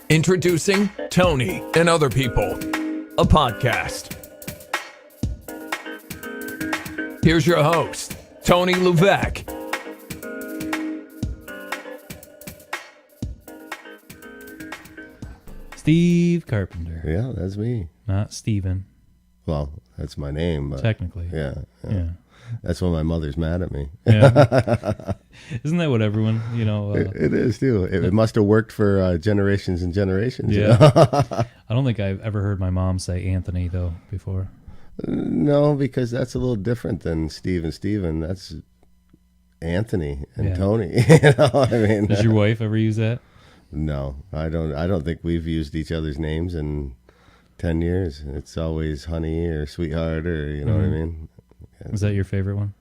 Introducing Tony and Other People, a podcast. Here's your host, Tony Levesque. Steve Carpenter. Yeah, that's me. Not Steven. Well, that's my name. But technically. Yeah. That's when my mother's mad at me. Yeah. Isn't that what everyone, it is, too. It must have worked for generations and generations. Yeah. I don't think I've ever heard my mom say Anthony, though, before. No, because that's a little different than Steve and Steven. That's Anthony and Tony. Does your wife ever use that? No, I don't think we've used each other's names in 10 years. It's always honey or sweetheart or, you know what I mean? Yeah. Is that your favorite one?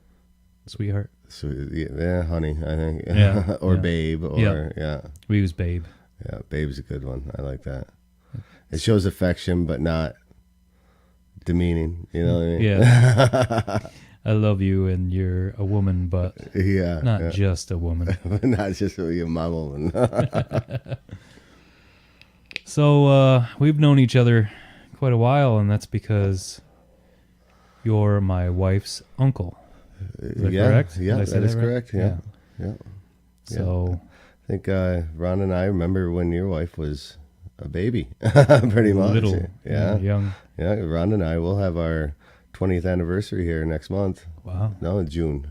Sweetheart? Yeah, honey, I think. Yeah. Or babe, or, yeah. We use babe. Yeah, babe's a good one. I like that. It shows affection, but not demeaning, you know what I mean? Yeah. I love you and you're a woman, but not just a woman. Not just my woman. So we've known each other quite a while, and that's because you're my wife's uncle. Is that correct? Yeah, that is correct. Yeah. So I think Ron and I remember when your wife was a baby, pretty much. Little, young. Yeah, Ron and I will have our 20th anniversary here next month. Wow. No, June.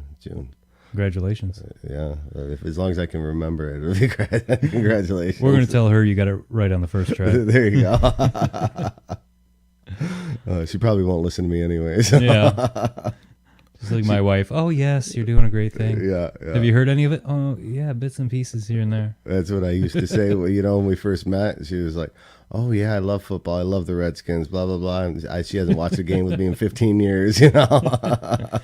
Congratulations. As long as I can remember it, it'll be great. Congratulations. We're going to tell her you got it right on the first try. There you go. She probably won't listen to me anyways. Yeah. Just like my wife. Oh, yes, you're doing a great thing. Yeah. Have you heard any of it? Oh, yeah, bits and pieces here and there. That's what I used to say. When we first met, she was like, oh, yeah, I love football. I love the Redskins, blah, blah, blah. And she hasn't watched a game with me in 15 years, Well,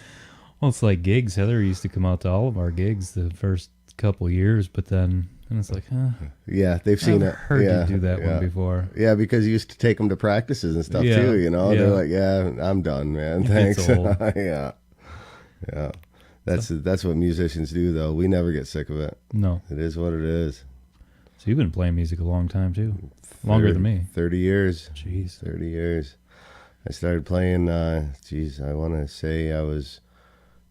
it's like gigs. Heather used to come out to all of our gigs the first couple years, but then and it's like, yeah, they've seen it. Heard you do that one before. Yeah, because you used to take them to practices and stuff too. They're like, I'm done, man. Thanks. Yeah. That's what musicians do, though. We never get sick of it. No, it is what it is. So you've been playing music a long time too, longer than me. 30 years. Jeez, 30 years. I started playing. I want to say I was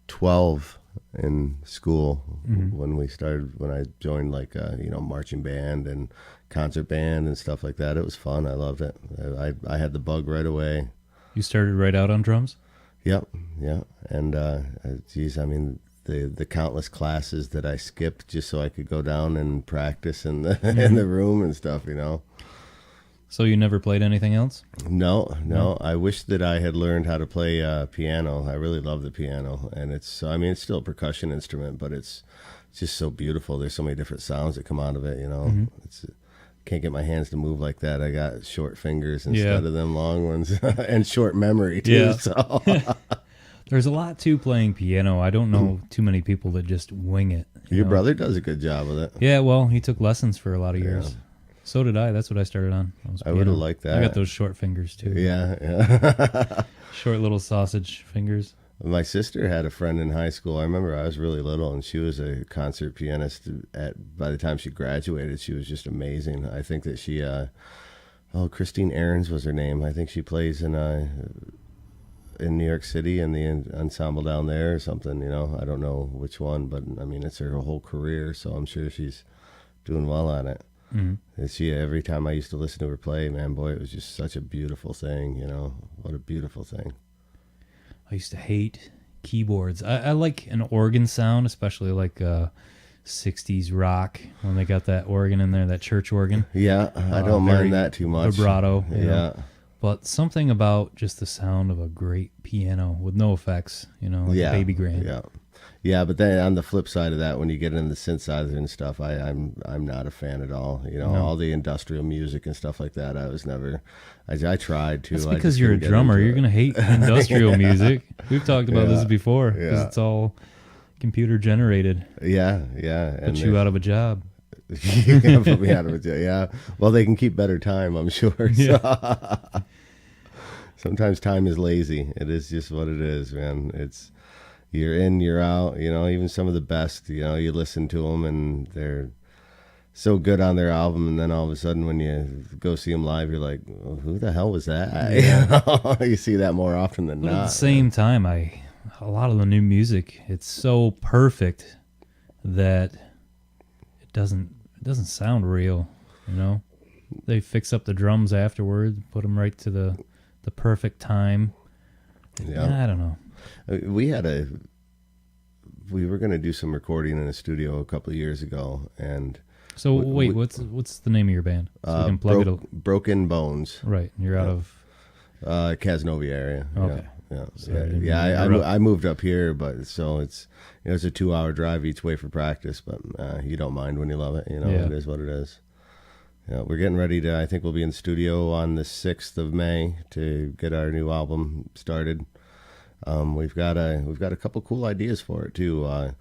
12 in school when I joined marching band and concert band and stuff like that. It was fun. I loved it. I had the bug right away. You started right out on drums? Yep. Yeah. And the countless classes that I skipped just so I could go down and practice in the in the room and stuff, So you never played anything else? No. I wish that I had learned how to play piano. I really love the piano, and it's still a percussion instrument, but it's just so beautiful. There's so many different sounds that come out of it. Can't get my hands to move like that. I got short fingers instead of them long ones, and short memory too. Yeah. So. There's a lot to playing piano. I don't know too many people that just wing it. Your brother does a good job with it. Yeah, well, he took lessons for a lot of years. So did I. That's what I started on. I would have liked that. I got those short fingers, too. Yeah. Short little sausage fingers. My sister had a friend in high school. I remember I was really little, and she was a concert pianist. By the time she graduated, she was just amazing. I think that she, Christine Ahrens was her name. I think she plays in New York City in the ensemble down there or something. I don't know which one, but it's her whole career, so I'm sure she's doing well on it. Mm-hmm. Every time I used to listen to her play, man, boy, it was just such a beautiful thing. What a beautiful thing. I used to hate keyboards. I like an organ sound, especially like 60s rock when they got that organ in there, that church organ. Yeah, I don't mind that too much. Vibrato. Yeah. But something about just the sound of a great piano with no effects, like a baby grand. Yeah. Yeah, but then on the flip side of that, when you get into the synthesizer and stuff, I'm not a fan at all. All the industrial music and stuff like that. I was never. I tried to. That's because you're a drummer. You're gonna hate industrial music. We've talked about this before because it's all computer generated. Yeah. Put you out of a job. You can put me out of a job. Yeah. Well, they can keep better time, I'm sure. Yeah. So. Sometimes time is lazy. It is just what it is, man. You're in, you're out. Even some of the best. You listen to them and they're so good on their album, and then all of a sudden when you go see them live, you're like, well, who the hell was that? Yeah. You see that more often than But not. at the same time, a lot of the new music, it's so perfect that it doesn't sound real, you know? They fix up the drums afterward, put them right to the perfect time. Yeah. I don't know. We were going to do some recording in a studio a couple of years ago, and So wait, what's the name of your band? So we can plug it. Broken Bones. Right, you're out of Casanova area. Okay. I moved up here, but so it's it's a 2-hour drive each way for practice, but you don't mind when you love it. It is what it is. Yeah, we're getting ready to. I think we'll be in the studio on the 6th of May to get our new album started. We've got a couple cool ideas for it too.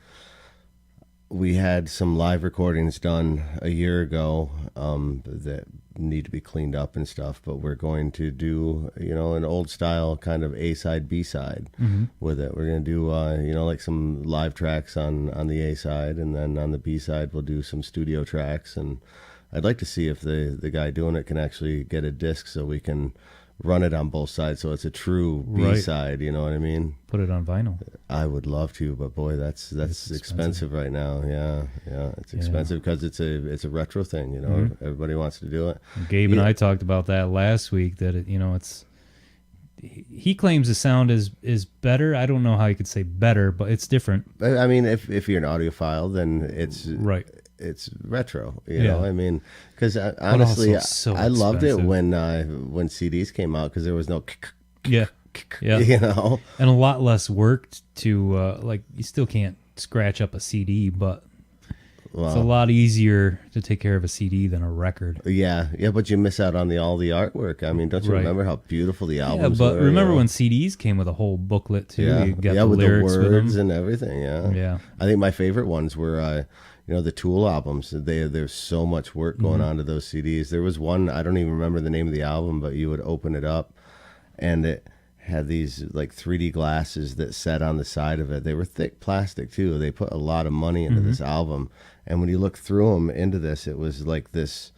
We had some live recordings done a year ago that need to be cleaned up and stuff, but we're going to do an old style kind of A-side B-side with it. We're going to do like some live tracks on the A-side, and then on the B-side we'll do some studio tracks. And I'd like to see if the guy doing it can actually get a disc so we can run it on both sides, so it's a true B-side. You know what I mean? Put it on vinyl. I would love to, but boy, that's expensive right now. Yeah, it's expensive because it's a retro thing. Everybody wants to do it. Gabe and I talked about that last week. That it's. He claims the sound is better. I don't know how you could say better, but it's different. I mean, if you're an audiophile, then it's right. It's retro, you know. I mean, because honestly, I loved it when CDs came out because there was no, yeah, and a lot less work to you still can't scratch up a CD, but it's a lot easier to take care of a CD than a record. Yeah, but you miss out on all the artwork. I mean, don't you remember how beautiful the albums were? Yeah, but remember when CDs came with a whole booklet too? Yeah, you got the lyrics the words with them and everything. Yeah. I think my favorite ones were. The Tool albums, there's so much work going on to those CDs. There was one, I don't even remember the name of the album, but you would open it up and it had these like 3D glasses that sat on the side of it. They were thick plastic too. They put a lot of money into this album. And when you look through them into this, it was like this,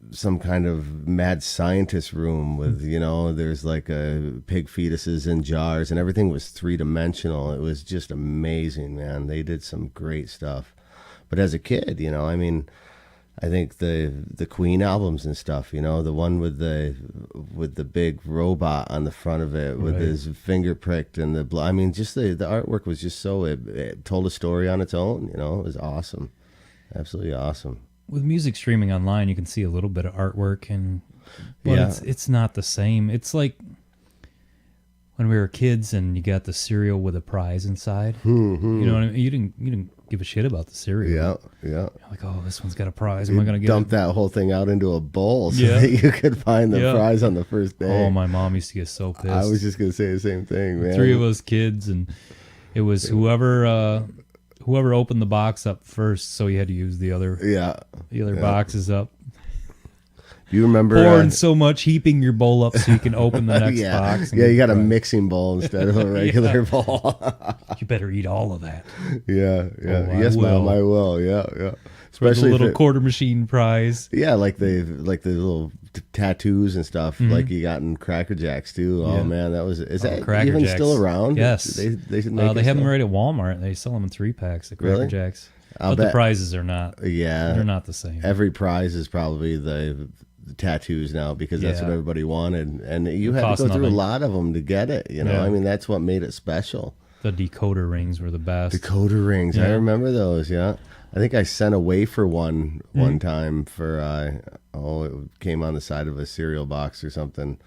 some kind of mad scientist room with, there's like pig fetuses in jars, and everything was 3-dimensional. It was just amazing, man. They did some great stuff. But as a kid, I mean, I think the Queen albums and stuff, the one with the big robot on the front of it with his finger pricked and I mean, just the artwork was just so, it told a story on its own, it was awesome. Absolutely awesome. With music streaming online, you can see a little bit of artwork, but it's not the same. It's like when we were kids and you got the cereal with a prize inside. You know what I mean? You didn't give a shit about the cereal. Yeah. You're like, oh, this one's got a prize. Am I gonna get dump that whole thing out into a bowl so that you could find the prize on the first day? Oh, my mom used to get so pissed. I was just gonna say the same thing, man. 3 of us kids, and it was whoever opened the box up first, so you had to use the other boxes up. Do you remember pouring so much, heaping your bowl up so you can open the next box? Yeah, you got a mixing bowl instead of a regular bowl. You better eat all of that. Yeah. Yes, ma'am, I will. Yeah. Especially the little quarter machine prize. Yeah, like the little tattoos and stuff like you got in Cracker Jacks too. Oh man, is that even still around? Yes, they have them right at Walmart. They sell them in 3-packs. The Cracker Jacks, but the prizes are not. Yeah, they're not the same. Every prize is probably the tattoos now because that's what everybody wanted, and you had to go through a lot of them to get it. I mean, that's what made it special. The decoder rings were the best. Decoder rings, I remember those. Yeah. I think I sent away for one time for it came on the side of a cereal box or something.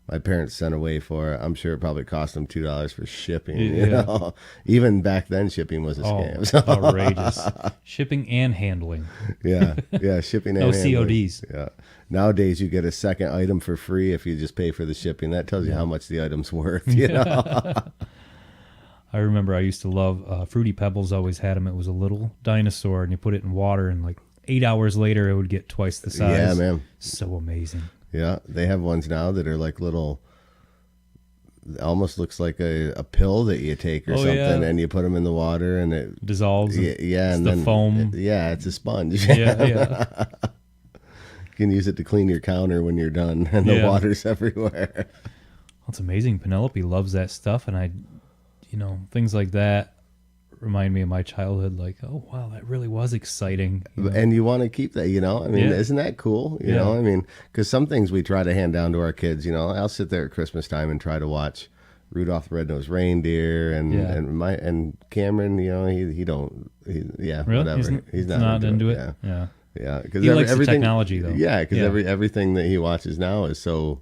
My parents sent away for it. I'm sure it probably cost them $2 for shipping. You know? Even back then, shipping was a scam. So. Outrageous. Shipping and handling. Yeah, shipping and handling. No CODs. Yeah. Nowadays, you get a second item for free if you just pay for the shipping. That tells you how much the item's worth. You know. I remember I used to love Fruity Pebbles. Always had them. It was a little dinosaur, and you put it in water, and like 8 hours later, it would get twice the size. Yeah, man. So amazing. Yeah, they have ones now that are like little almost looks like a pill that you take or something, and you put them in the water and it dissolves. Yeah, and the then foam. It's a sponge. Yeah. You can use it to clean your counter when you're done, and the water's everywhere. Well, it's amazing. Penelope loves that stuff, and things like that remind me of my childhood. Like, oh wow, that really was exciting. And you want to keep that, isn't that cool? You know, because some things we try to hand down to our kids. I'll sit there at Christmas time and try to watch Rudolph the Red-Nosed Reindeer and Cameron. Really? Whatever. He's not into it. Yeah, because he likes the technology though. Yeah, because everything that he watches now is so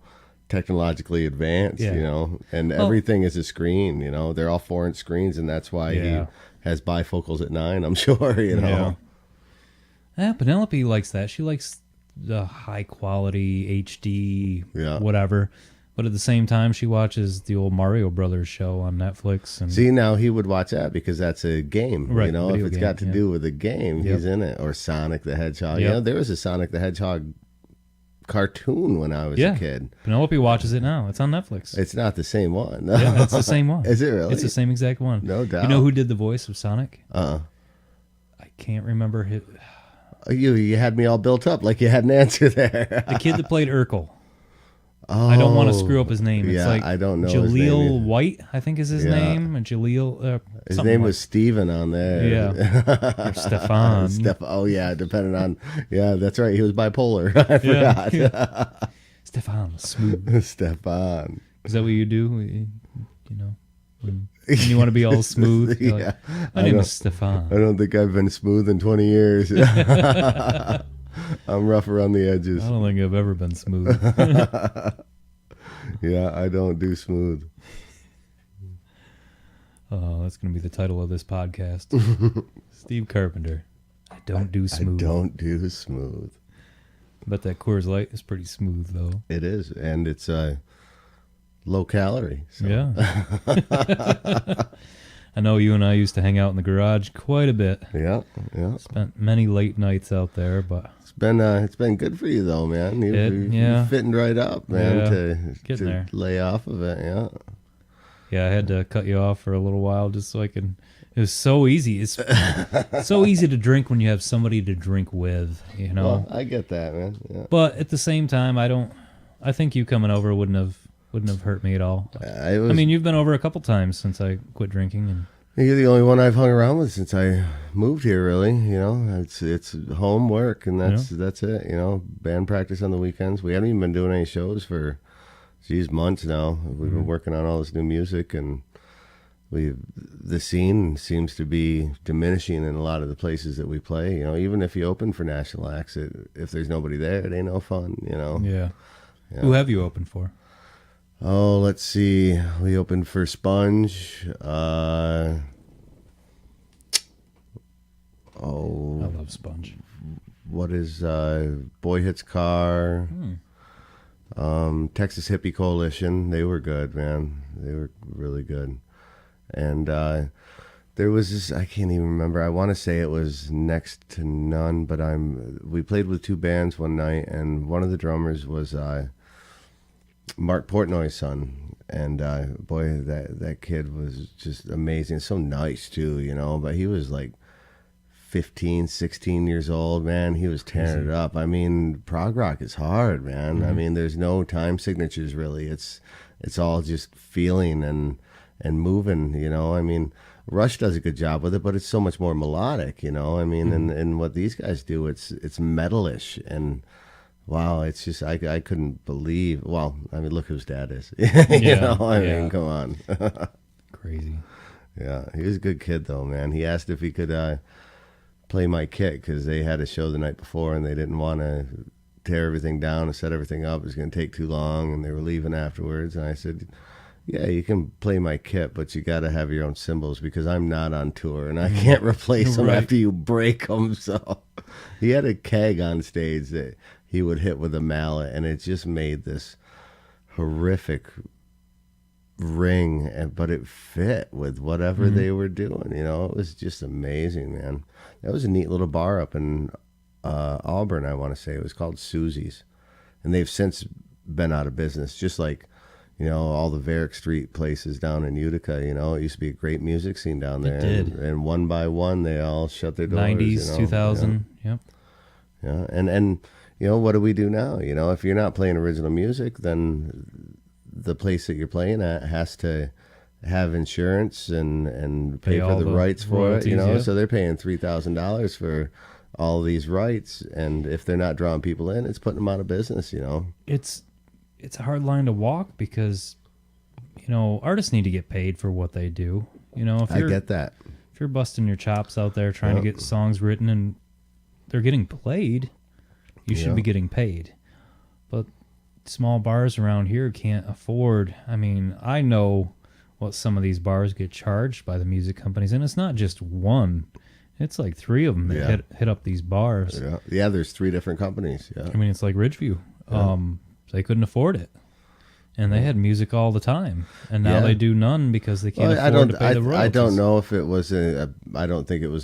technologically advanced, and everything is a screen. They're all 4-inch screens, and that's why he has bifocals at 9. I'm sure. Yeah, Penelope likes that. She likes the high quality HD, whatever. But at the same time, she watches the old Mario Brothers show on Netflix. And see, now he would watch that because that's a game. Right, if it's got to do with a game, he's in it. Or Sonic the Hedgehog. There was a Sonic the Hedgehog cartoon when I was a kid. Penelope watches it now. It's on Netflix. It's not the same one. Yeah, it's the same one. Is it really? It's the same exact one. No doubt. You know who did the voice of Sonic? I can't remember. You had me all built up like you had an answer there. The kid that played Urkel. Oh, I don't want to screw up his name. It's like I don't know. Jaleel White, I think is his name. And Jaleel. His name was Steven on there. Yeah. Or Stefan. Oh, yeah, depending on. Yeah, that's right. He was bipolar. I forgot. Yeah. Stefan, smooth. Stefan. Is that what you do? When you want to be all smooth? Like, my name is Stefan. I don't think I've been smooth in 20 years. I'm rough around the edges. I don't think I've ever been smooth. Yeah, I don't do smooth. Oh, that's going to be the title of this podcast. Steve Carpenter. I don't do smooth. I don't do smooth. But that Coors Light is pretty smooth, though. It is, and it's low calorie. So. Yeah. I know you and I used to hang out in the garage quite a bit. Yeah. Spent many late nights out there, but it's been good for you though, man. You're fitting right up, man. To lay off of it. Yeah, I had to cut you off for a little while just so I could. It was so easy. It's so easy to drink when you have somebody to drink with. Well, I get that, man. Yeah. But at the same time, I think you coming over wouldn't have hurt me at all. You've been over a couple times since I quit drinking, and you're the only one I've hung around with since I moved here. Really, it's home work, and that's it. Band practice on the weekends. We haven't even been doing any shows for months now. We've been working on all this new music, and the scene seems to be diminishing in a lot of the places that we play. Even if you open for national acts, if there's nobody there, it ain't no fun. Yeah. Who have you opened for? Oh, let's see. We opened for Sponge. I love Sponge. What is Boy Hits Car? Texas Hippie Coalition. They were good, man. They were really good. And there was this, I can't even remember. I want to say it was Next to None, but we played with 2 bands one night, and one of the drummers was Mark Portnoy's son, and boy, that kid was just amazing. So nice too, but he was like 15, 16 years old, man. He was tearing it up. Prog rock is hard, man. Mm-hmm. There's no time signatures really. It's all just feeling and moving. Rush does a good job with it, but it's so much more melodic, and what these guys do, it's metalish, and wow, it's just I couldn't believe. Well, look whose dad is. Come on. Crazy. Yeah, he was a good kid though, man. He asked if he could play my kit because they had a show the night before and they didn't want to tear everything down and set everything up. It was going to take too long, and they were leaving afterwards. And I said, yeah, you can play my kit, but you got to have your own cymbals because I'm not on tour and I can't replace them after you break them. So he had a keg on stage that he would hit with a mallet, and it just made this horrific ring, but it fit with whatever they were doing. It was just amazing, man. That was a neat little bar up in Auburn, I want to say. It was called Susie's, and they've since been out of business, just like all the Varick Street places down in Utica. It used to be a great music scene down there. It did. And one by one, they all shut their doors. 90s, 2000, yep. Yeah, and what do we do now? If you're not playing original music, then the place that you're playing at has to have insurance and pay for the rights for it. Yeah. So they're paying $3,000 for all these rights, and if they're not drawing people in, it's putting them out of business. It's a hard line to walk because artists need to get paid for what they do. I get that. If you're busting your chops out there trying to get songs written and they're getting played, you should be getting paid. But small bars around here can't afford. I mean, I know what some of these bars get charged by the music companies, and it's not just one. It's like 3 of them that hit up these bars. Yeah, there's 3 different companies. Yeah. I mean, it's like Ridgeview. They couldn't afford it. And they had music all the time. And now they do none because they can't afford to pay the royalties. I don't know if it was I don't think it was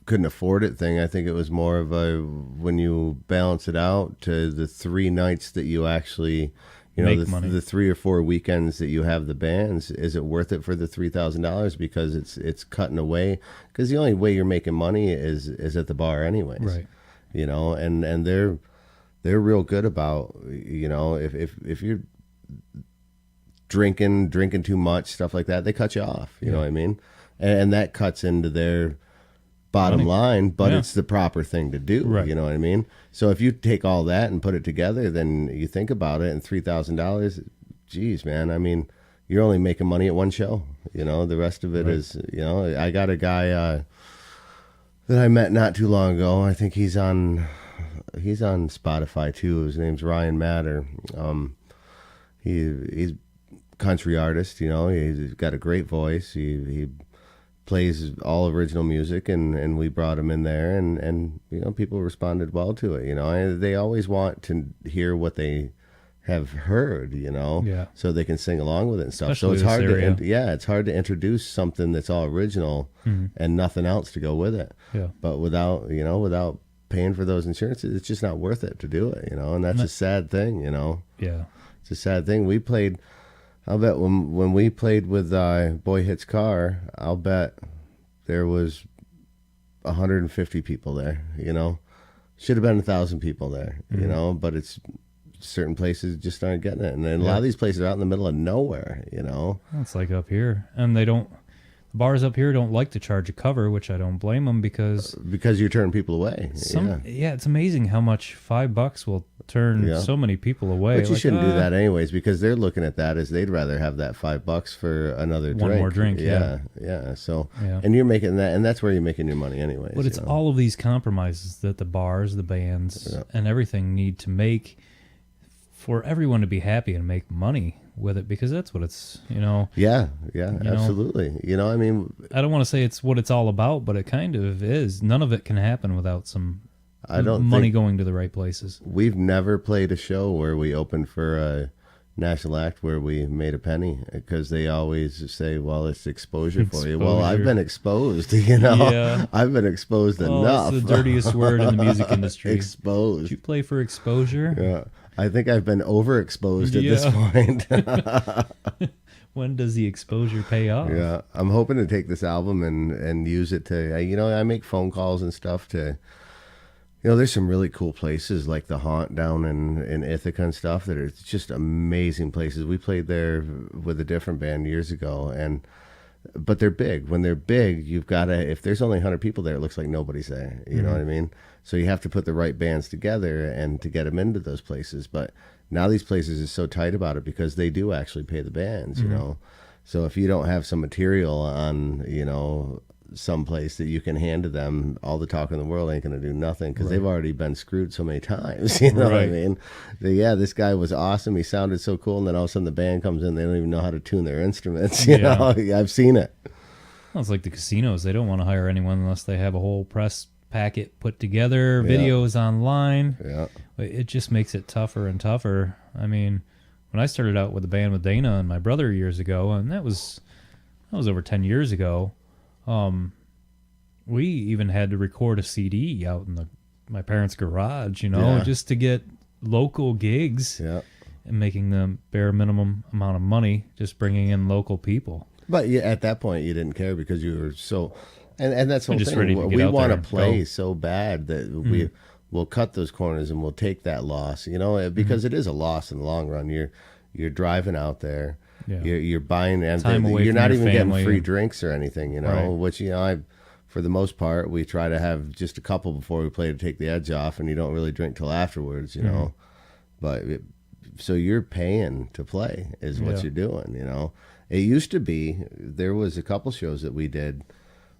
couldn't afford it thing. I think it was more of a, when you balance it out to the 3 nights that you actually, the 3 or 4 weekends that you have the bands, is it worth it for the $3,000? Because it's cutting away. Because the only way you're making money is at the bar anyways. Right. And they're real good about, if you're drinking too much, stuff like that, they cut you off. You know what I mean? And that cuts into their bottom line, but it's the proper thing to do. Right. You know what I mean? So if you take all that and put it together, then you think about it, and $3,000, geez, man, I mean, you're only making money at one show. The rest of it is, I got a guy that I met not too long ago. I think he's on Spotify too. His name's Ryan Matter. He's country artist. He's got a great voice. He plays all original music, and we brought him in there, and people responded well to it. They always want to hear what they have heard, so they can sing along with it and stuff. Especially so it's hard it's hard to introduce something that's all original and nothing else to go with it. Yeah. But without paying for those insurances, it's just not worth it to do it, and that's a sad thing. Yeah. It's a sad thing. We played, I'll bet when we played with Boy Hits Car, I'll bet there was 150 people there. Should have been 1,000 people there. But it's certain places just aren't getting it, and then a lot of these places are out in the middle of nowhere. It's like up here, and the bars up here don't like to charge a cover, which I don't blame them because you're turning people away. It's amazing how much $5 will turn so many people away. But you shouldn't do that anyways, because they're looking at that as they'd rather have that $5 for another drink. One more drink. Yeah. So, and you're making that, and that's where you're making your money anyways. But it's all of these compromises that the bars, the bands, and everything need to make for everyone to be happy and make money with it, because that's what it's, absolutely. I mean, I don't want to say it's what it's all about, but it kind of is. None of it can happen without some money going to the right places. We've never played a show where we opened for a national act where we made a penny, because they always say, well, it's exposure for you. Well, I've been exposed, I've been exposed enough. That's the dirtiest word in the music industry. Exposed. Did you play for exposure? Yeah. I think I've been overexposed at this point. When does the exposure pay off? Yeah, I'm hoping to take this album and use it to, I make phone calls and stuff to, there's some really cool places like the Haunt down in Ithaca and stuff that are just amazing places. We played there with a different band years ago, but they're big. When they're big, you've got to, if there's only 100 people there, it looks like nobody's there. You know what I mean? So you have to put the right bands together and to get them into those places. But now these places are so tight about it because they do actually pay the bands, So if you don't have some material on, some place that you can hand to them, all the talk in the world ain't going to do nothing, because they've already been screwed so many times. What I mean? This guy was awesome. He sounded so cool. And then all of a sudden the band comes in. They don't even know how to tune their instruments. I've seen it. Well, it's like the casinos. They don't want to hire anyone unless they have a whole press packet put together, videos online. Yeah. It just makes it tougher and tougher. I mean, when I started out with the band with Dana and my brother years ago, and that was over 10 years ago, we even had to record a CD out in my parents' garage, just to get local gigs. Yeah. and making the bare minimum amount of money, just bringing in local people. But yeah, at that point, you didn't care because you were so, and that's the whole just thing. ready to get We out want there to and play go. so bad that we'll cut those corners and we'll take that loss. Because it is a loss in the long run. You're driving out there, Yeah. you're buying, and Time away you're from not your even getting family free and- drinks or anything. Right. Which I, for the most part, we try to have just a couple before we play to take the edge off, and you don't really drink till afterwards. But so you're paying to play is what Yeah. you're doing. It used to be, there was a couple shows that we did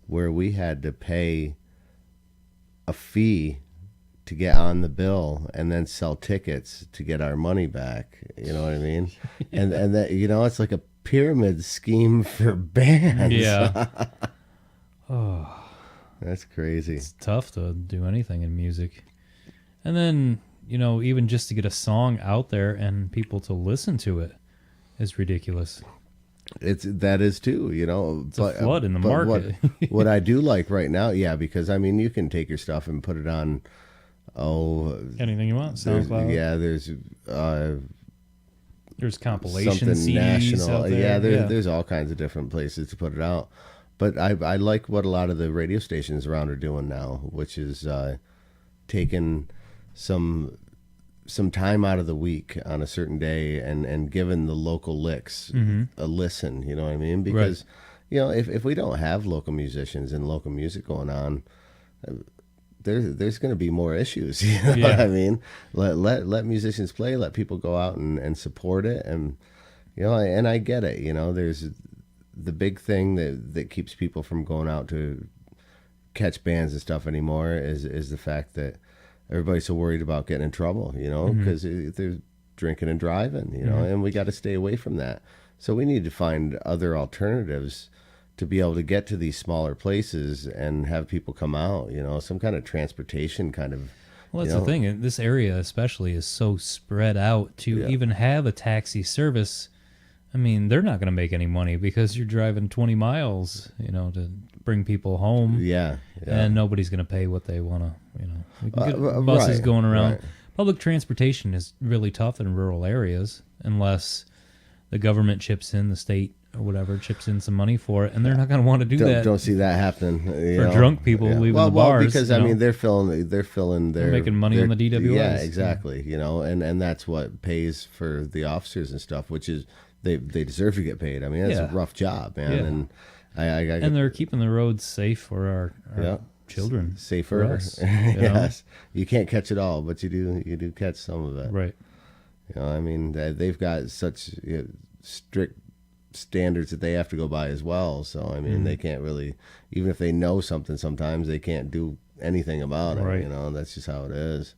where we had to pay a fee to get on the bill and then sell tickets to get our money back. You know what I mean? and that, it's like a pyramid scheme for bands. Yeah. That's crazy. It's tough to do anything in music. And then, even just to get a song out there and people to listen to it is ridiculous. That is too, It's a flood in the market. What I do like right now, yeah, because you can take your stuff and put it on, Anything you want. there's, SoundCloud. yeah, There's compilation something CDs national. out there. There's all kinds of different places to put it out. But I like what a lot of the radio stations around are doing now, which is taking some time out of the week on a certain day and giving the local licks a listen. You know what I mean? Because if we don't have local musicians and local music going on, there's going to be more issues. You know what I mean? Let musicians play. Let people go out and support it. And and I get it. There's the big thing that keeps people from going out to catch bands and stuff anymore is the fact that everybody's so worried about getting in trouble, because they're drinking and driving, and we got to stay away from that. So we need to find other alternatives to be able to get to these smaller places and have people come out, some kind of transportation kind of. Well, that's the thing. This area especially is so spread out to even have a taxi service. I mean, they're not going to make any money because you're driving 20 miles, to bring people home. Yeah. And nobody's going to pay what they want to, We can get buses going around. Right. Public transportation is really tough in rural areas unless the government chips in, the state or whatever chips in some money for it, and they're not going to want to do that. Don't see that happening for drunk people leaving the bars. Because they're filling their, they're making money on the DWIs. Yeah, exactly. And that's what pays for the officers and stuff, which is they deserve to get paid. I mean, that's a rough job, man. Yeah. And and they're keeping the roads safe for our children. Safer. For us, Yes. You can't catch it all, but you do catch some of it. Right. I mean, they've got such strict standards that they have to go by as well. So, I mean, they can't really, even if they know something, sometimes they can't do anything about it. Right. That's just how it is.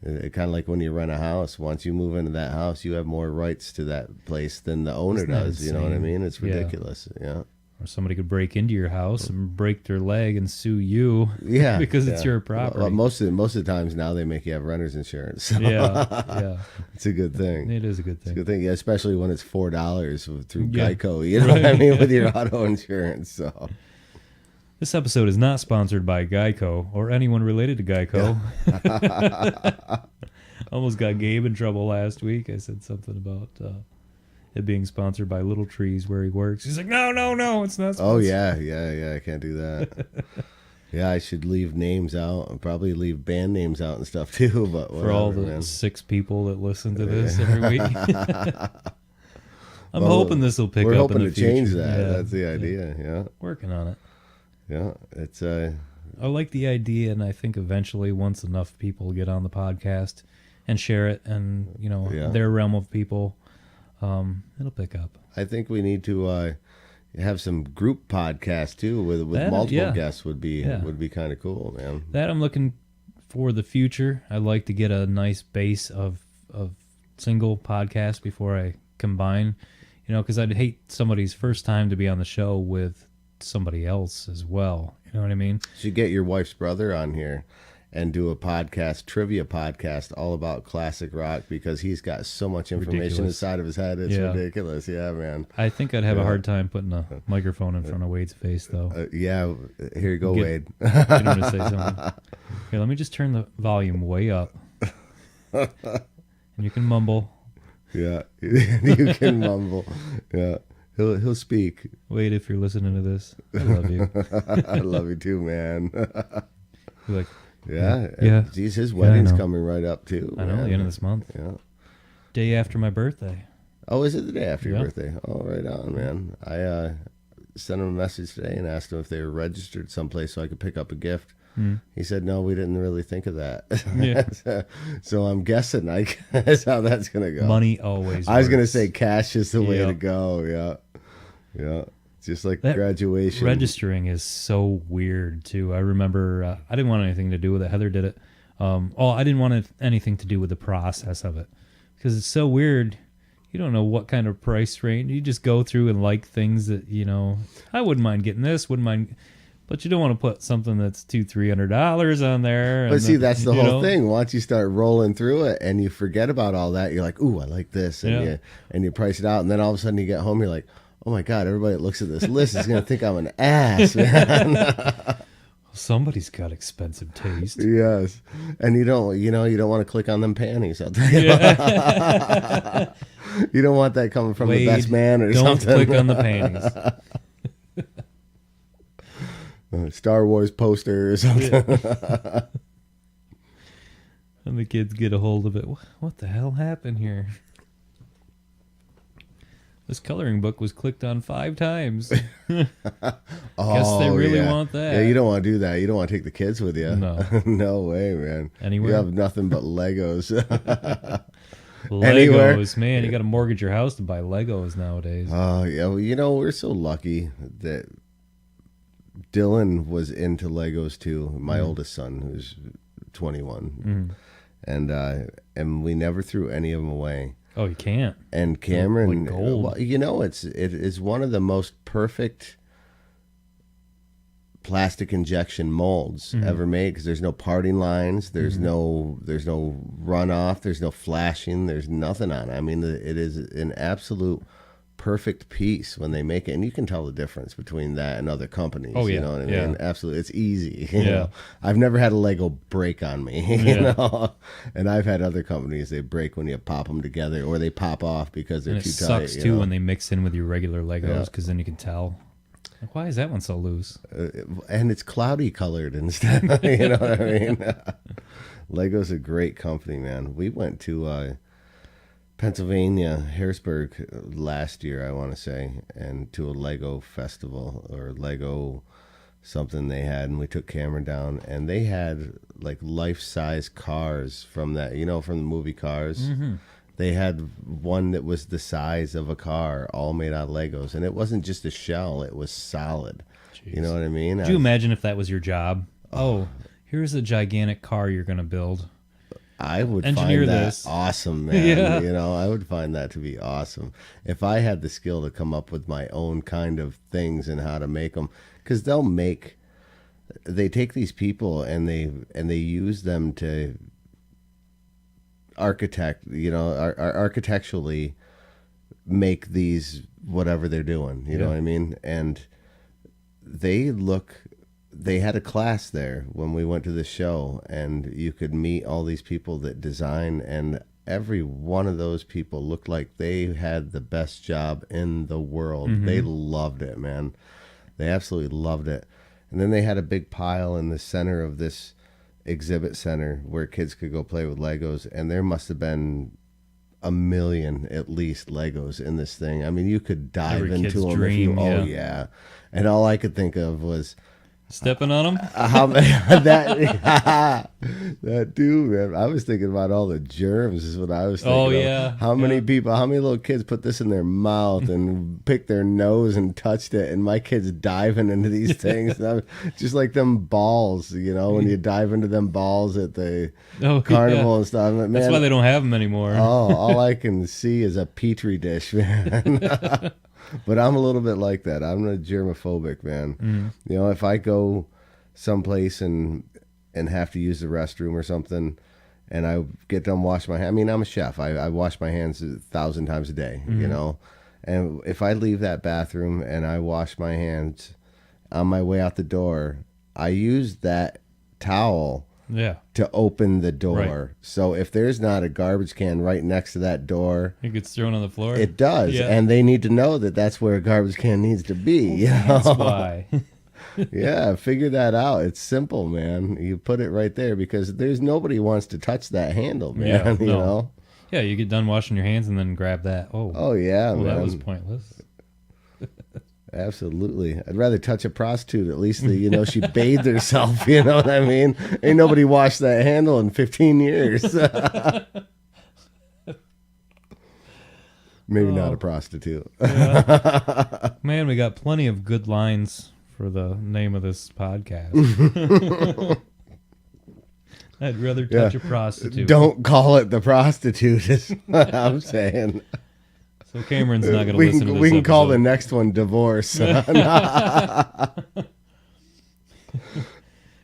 It kind of like when you rent a house. Once you move into that house, you have more rights to that place than the owner Isn't that does. You know what I insane? mean? It's ridiculous. Yeah. Or somebody could break into your house and break their leg and sue you. Yeah, because it's your property. Well, most of the times now they make you have renter's insurance. So Yeah. it's a good thing. It is a good It's a thing. good thing, especially when it's $4 through Geico. You know what I mean, with your auto insurance. So This episode is not sponsored by Geico or anyone related to Geico. Almost got Gabe in trouble last week. I said something about it being sponsored by Little Trees where he works. He's like, no, it's not sponsored. Oh yeah, I can't do that. Yeah, I should leave names out and probably leave band names out and stuff too. But For all the man. 6 people that listen to this every week. I'm hoping this will pick We're up hoping in the to change future. that. Yeah. That's the idea. Yeah. Working on it. Yeah. It's I like the idea, and I think eventually once enough people get on the podcast and share it and, their realm of people, it'll pick up. I think we need to have some group podcasts too with That, multiple guests would be kind of cool, man. That I'm looking for the future. I'd like to get a nice base of single podcasts before I combine, because I'd hate somebody's first time to be on the show with somebody else as well. You know what I mean? You should get your wife's brother on here and do a trivia podcast all about classic rock, because he's got so much information Ridiculous. inside of his head. It's ridiculous. Yeah, man. I think I'd have a hard time putting a microphone in front of Wade's face, though. Yeah, here you go, Wade. Get him to say something. Here, let me just turn the volume way up. And you can mumble. Yeah, you can mumble. Yeah, he'll speak. Wait, if you're listening to this, I love you. I love you too, man. You're like, yeah. Geez, his wedding's coming right up too. I know, the end of this month. Yeah. Day after my birthday. Oh, is it the day after your birthday? Oh, right on, man. I sent him a message today and asked him if they were registered someplace so I could pick up a gift. He said, no, we didn't really think of that. Yeah. So I'm guessing that's how that's going to go. Money always I was going to works. say cash is the way to go. Yeah. Yeah. Just like That graduation. Registering is so weird, too. I remember I didn't want anything to do with it. Heather did it. I didn't want anything to do with the process of it because it's so weird. You don't know what kind of price range. You just go through and like things that, I wouldn't mind getting this, wouldn't mind. But you don't want to put something that's $200-$300 on there. But see, that's the whole thing. Once you start rolling through it and you forget about all that, you're like, ooh, I like this. And, you price it out. And then all of a sudden you get home, you're like, oh, my God, everybody that looks at this list is going to think I'm an ass, man. Somebody's got expensive taste. Yes. And you don't want to click on them panties out there. You don't want that coming from the best man or something. Don't click on the panties. Star Wars poster or something. And the kids get a hold of it. What the hell happened here? This coloring book was clicked on 5 times. Guess they really want that. Yeah, you don't want to do that. You don't want to take the kids with you. No. No way, man. Anywhere? You have nothing but Legos. Legos, Anywhere? man. You got to mortgage your house to buy Legos nowadays. Oh, yeah. Well, we're so lucky that Dylan was into Legos too. My oldest son, who's 21. And we never threw any of them away. Oh, you can't. And Cameron, like gold. well, it is one of the most perfect plastic injection molds ever made because there's no parting lines, there's no runoff, there's no flashing, there's nothing on it. I mean, it is an absolute perfect piece when they make it, and you can tell the difference between that and other companies. Oh, yeah. You know what I mean? Yeah. Absolutely, it's easy. You know? I've never had a Lego break on me. You know, and I've had other companies they break when you pop them together, or they pop off because they're too tight. It sucks too when they mix in with your regular Legos because then you can tell. Like, why is that one so loose? And it's cloudy colored instead. You know what I mean? Lego's a great company, man. We went to Pennsylvania, Harrisburg last year, I want to say, and to a Lego festival or Lego something they had, and we took Cameron down, and they had like life-size cars from that, from the movie Cars. They had one that was the size of a car, all made out of Legos, and it wasn't just a shell; it was solid. Jeez. You know what I mean? Could you imagine if that was your job? Oh, here's a gigantic car you're going to build. I would Engineer find that this. awesome, man. Yeah. I would find that to be awesome. If I had the skill to come up with my own kind of things and how to make them, because they take these people and they use them to architecturally make these whatever they're doing. You know what I mean? And they had a class there when we went to the show, and you could meet all these people that design, and every one of those people looked like they had the best job in the world. They loved it, man. They absolutely loved it. And then they had a big pile in the center of this exhibit center where kids could go play with Legos, and there must have been 1 million at least Legos in this thing. I mean, you could dive Every into kid's them. dream, Oh yeah. And all I could think of was stepping on them. That dude, man. I was thinking about all the germs. Is what I was thinking. Oh yeah. How many little kids put this in their mouth and picked their nose and touched it? And my kids diving into these things, just like them balls. When you dive into them balls at the carnival and stuff. Man, that's why they don't have them anymore. All I can see is a petri dish, man. But I'm a little bit like that. I'm a germophobic, man. If I go someplace and have to use the restroom or something, and I get done washing my hands. I mean, I'm a chef. I wash my hands 1,000 times a day, And if I leave that bathroom and I wash my hands on my way out the door, I use that towel to open the door. Right. So if there's not a garbage can right next to that door, It gets thrown on the floor. it does. Yeah. And they need to know that that's where a garbage can needs to be. You know? That's why. Yeah, figure that out. It's simple, man. You put it right there because there's nobody wants to touch that handle, man. Yeah, You no. know? Yeah, you get done washing your hands and then grab that. Oh, yeah, well, man. that was pointless. Absolutely. I'd rather touch a prostitute. At least, she bathed herself. You know what I mean? Ain't nobody washed that handle in 15 years. Maybe not a prostitute. Yeah. Man, we got plenty of good lines for the name of this podcast. I'd rather touch a prostitute. Don't call it the prostitute, is what I'm saying. So Cameron's not going to listen to this We can call the episode. next one divorce.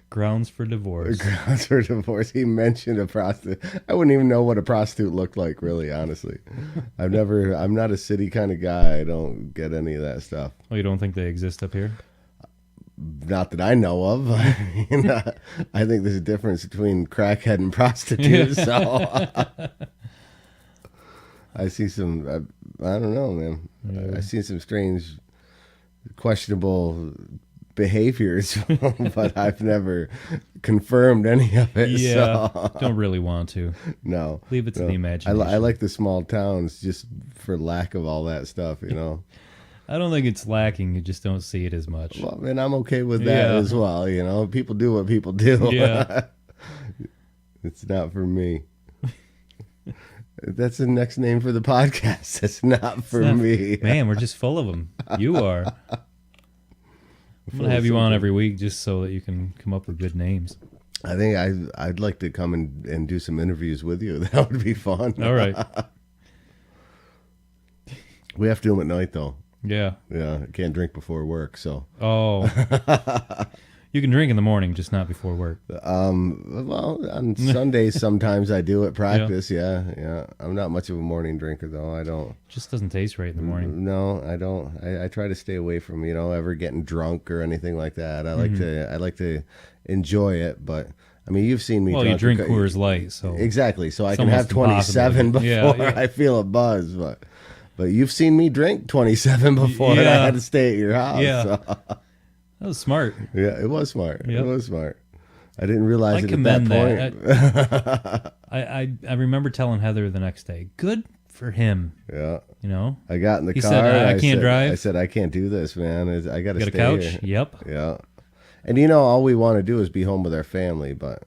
Grounds for divorce. Grounds for divorce. He mentioned a prostitute. I wouldn't even know what a prostitute looked like, really, honestly. I'm not a city kind of guy. I don't get any of that stuff. Oh, you don't think they exist up here? Not that I know of. I mean, I think there's a difference between crackhead and prostitute. So I see some, I don't know, man. Yeah. I see some strange, questionable behaviors, but I've never confirmed any of it. Yeah, So. don't really want to. No. Leave it to no. the imagination. I like the small towns just for lack of all that stuff, you know. I don't think it's lacking. You just don't see it as much. Well, and I'm okay with that Yeah. as well, you know. People do what people do. Yeah. It's not for me. That's the next name for the podcast. It's not for me. Man, we're just full of them. You are. I'm going to have you on every week just so that you can come up with good names. I think I'd like to come and do some interviews with you. That would be fun. All right. We have to do them at night, though. Yeah. Yeah, I can't drink before work, so. Oh. You can drink in the morning, just not before work. Well, on Sundays sometimes I do at practice. Yeah. I'm not much of a morning drinker, though. I don't. Just doesn't taste right in the morning. No, I don't. I try to stay away from ever getting drunk or anything like that. I like to enjoy it, but I mean, you've seen me. Well, you drink Coors Light, so exactly. So I it's can have almost 27 impossible. before Yeah. I feel a buzz, but you've seen me drink 27 before, and I Yeah. had to stay at your house. Yeah. So. That was smart. Yeah, it was smart. Yep. It was smart. I didn't realize I it at commend that point. I remember telling Heather the next day, good for him. Yeah. You know? I got in the He car. said, I can't drive. I said, I can't do this, man. I got to Got stay a couch? here. Yep. Yeah. And all we want to do is be home with our family, but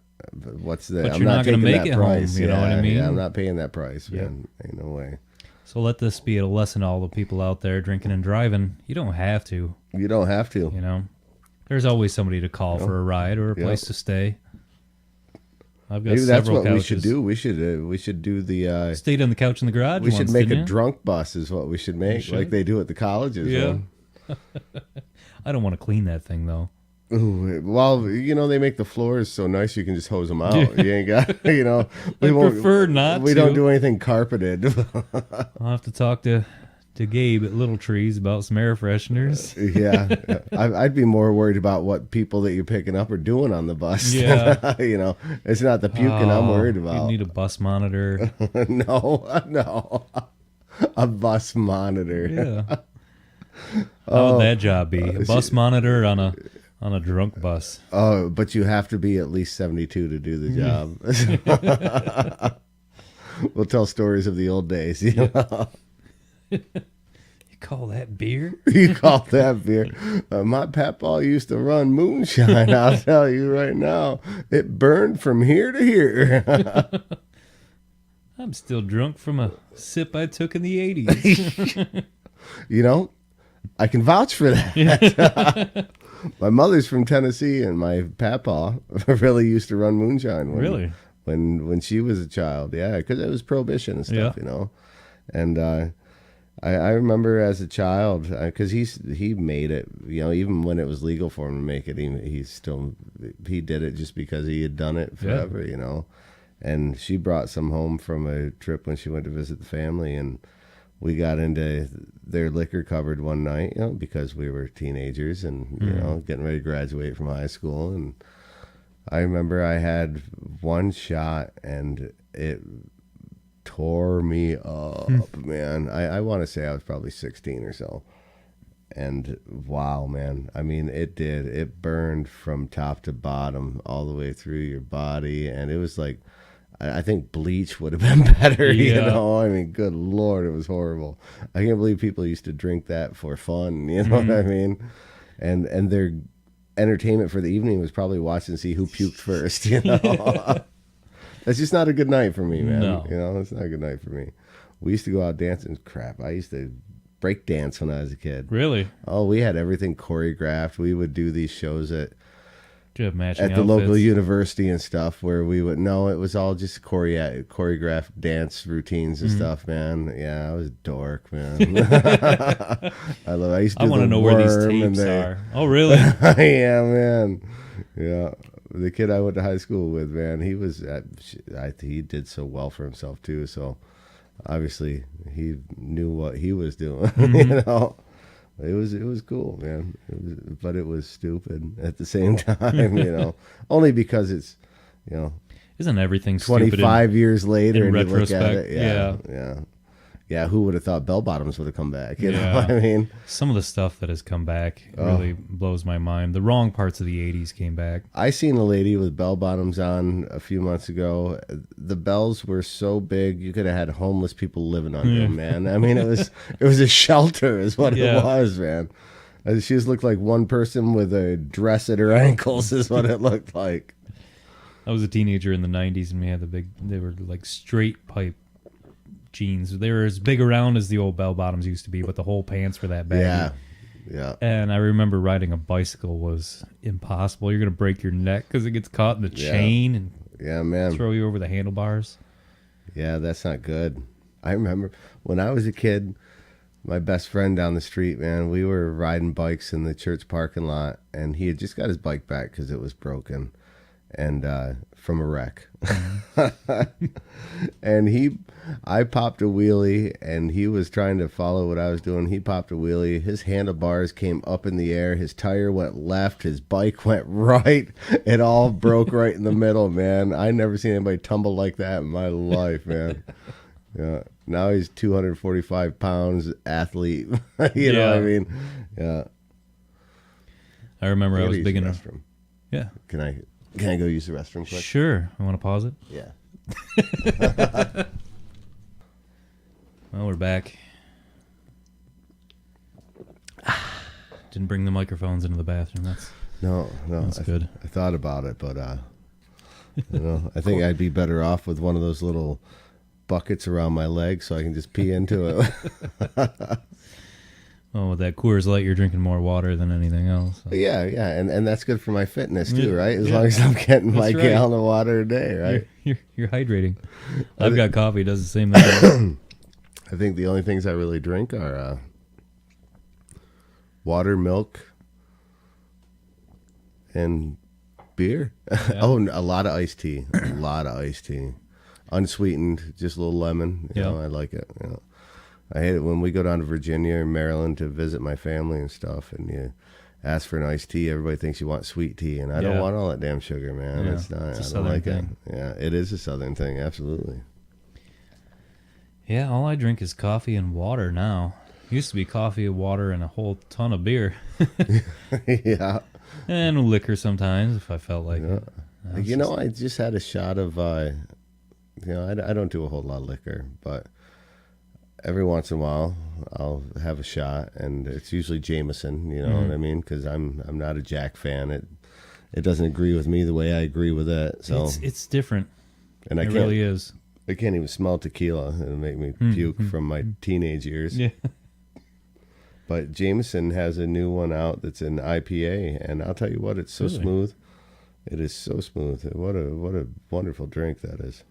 what's the? But I'm you're not gonna taking make that it home, price. you know what I mean? Yeah, I'm not paying that price, Yep. man. Ain't no way. So let this be a lesson to all the people out there drinking and driving. You don't have to, You don't have to. you know? There's always somebody to call for a ride or a place to stay. I've got Maybe that's several what couches. we should do. We should do the. Stayed on the couch in the garage. We should once, make a didn't you? drunk bus. Is what we should make, should. like they do at the colleges. Yeah. Man. I don't want to clean that thing though. Ooh, well, they make the floors so nice you can just hose them out. You ain't got, we I won't. prefer not We to. don't do anything carpeted. I'll have to talk to Gabe at Little Trees about some air fresheners. Yeah, I'd be more worried about what people that you're picking up are doing on the bus. Yeah. It's not the puking I'm worried about. You need a bus monitor. No, a bus monitor. Yeah. How would that job be? A bus monitor on a drunk bus. Oh, but you have to be at least 72 to do the job. We'll tell stories of the old days. You call that beer? You call that beer? My papaw used to run moonshine. I'll tell you right now, it burned from here to here. I'm still drunk from a sip I took in the 80s. I can vouch for that. My mother's from Tennessee, and my papaw really used to run moonshine. Really? When she was a child, yeah, because it was prohibition and stuff, Yeah. And I remember as a child, because he made it, even when it was legal for him to make it, he did it just because he had done it forever, And she brought some home from a trip when she went to visit the family, and we got into their liquor cupboard one night, because we were teenagers and getting ready to graduate from high school, and I remember I had one shot and it tore me up, man. I want to say I was probably 16 or so. And wow, man. I mean, it did. It burned from top to bottom all the way through your body. And it was like, I think bleach would have been better, you know? I mean, good Lord, it was horrible. I can't believe people used to drink that for fun, you know what I mean? And their entertainment for the evening was probably watch and see who puked first, you know? That's just not a good night for me, man. No. You know, it's not a good night for me. We used to go out dancing. Crap, I used to break dance when I was a kid. Really? Oh, we had everything choreographed. We would do these shows at Do you have matching the outfits? local university and stuff where we would, no, it was all just choreographed dance routines and stuff, man. Yeah, I was a dork, man. I used to do I want to the know where these worm and tapes they- are. Oh, really? Yeah, man. Yeah. The kid I went to high school with, man, he was, he did so well for himself too. So obviously he knew what he was doing, you know. It was cool, man. But it was stupid at the same time, you know. Only because it's, you know, Isn't everything stupid? 25 years later in and you look at retrospect? it. Yeah, who would have thought bell bottoms would have come back? You know Yeah. what I mean? Some of the stuff that has come back really blows my mind. The wrong parts of the 80s came back. I seen a lady with bell bottoms on a few months ago. The bells were so big you could have had homeless people living under them, man. I mean, it was a shelter is what it was, man. She just looked like one person with a dress at her ankles is what it looked like. I was a teenager in the 90s and we had they were like straight pipe jeans. They were as big around as the old bell bottoms used to be, but the whole pants were that baggy. Yeah. And I remember riding a bicycle was impossible. You're going to break your neck because it gets caught in the chain and Yeah, man. throw you over the handlebars. Yeah, that's not good. I remember when I was a kid, my best friend down the street, man, we were riding bikes in the church parking lot, and he had just got his bike back because it was broken and from a wreck. And I popped a wheelie, and he was trying to follow what I was doing. He popped a wheelie. His handlebars came up in the air. His tire went left. His bike went right. It all broke right in the middle, man. I never seen anybody tumble like that in my life, man. Yeah. Now he's 245 pounds athlete. You know what I mean? Yeah. I remember I gotta was use big the enough. restroom. Yeah. Can I go use the restroom quick? Sure. I want to pause it. Yeah. Well, we're back. Didn't bring the microphones into the bathroom. No. That's good. I thought about it, but you know, I think I'd be better off with one of those little buckets around my leg so I can just pee into it. Oh, with that Coors Light, you're drinking more water than anything else. So. Yeah, and that's good for my fitness too, Yeah, right? As yeah. long as I'm getting my That's right. gallon of water a day, right? You're hydrating. I've got coffee. Does the same thing. I think the only things I really drink are water, milk, and beer. Oh, a lot of iced tea. A lot of iced tea. Unsweetened, just a little lemon. You know, I like it. You know. I hate it when we go down to Virginia or Maryland to visit my family and stuff, and you ask for an iced tea. Everybody thinks you want sweet tea, and I don't want all that damn sugar, man. Yeah, It's not. it's a I don't Southern like thing. it. Yeah, it is a Southern thing, absolutely. Yeah, all I drink is coffee and water now. Used to be coffee, water, and a whole ton of beer. Yeah. And liquor sometimes if I felt like it. You know, I just had a shot of, you know, I don't do a whole lot of liquor, but every once in a while I'll have a shot, and it's usually Jameson, you know what I mean? Because I'm not a Jack fan. It doesn't agree with me the way I agree with it. So It's different. and It really is. I can't even smell tequila. It'll make me puke from my teenage years. Yeah. But Jameson has a new one out that's an IPA, and I'll tell you what, it's so Really? smooth. It is so smooth. What a wonderful drink that is.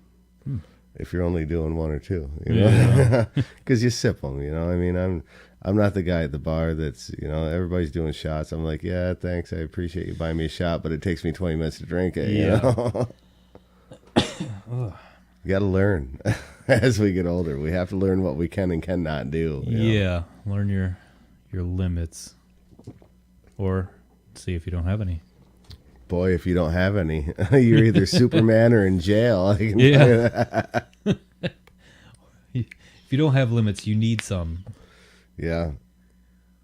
If you're only doing one or two, you know, because you sip them. You know, I mean, I'm not the guy at the bar that's, you know, everybody's doing shots. I'm like, yeah, thanks, I appreciate you buying me a shot, but it takes me 20 minutes to drink it. You know? You got to learn as we get older. We have to learn what we can and cannot do. You know? Yeah. Learn your limits. Or see if you don't have any. Boy, if you don't have any, you're either Superman or in jail. I can tell you that. If you don't have limits, you need some. Yeah.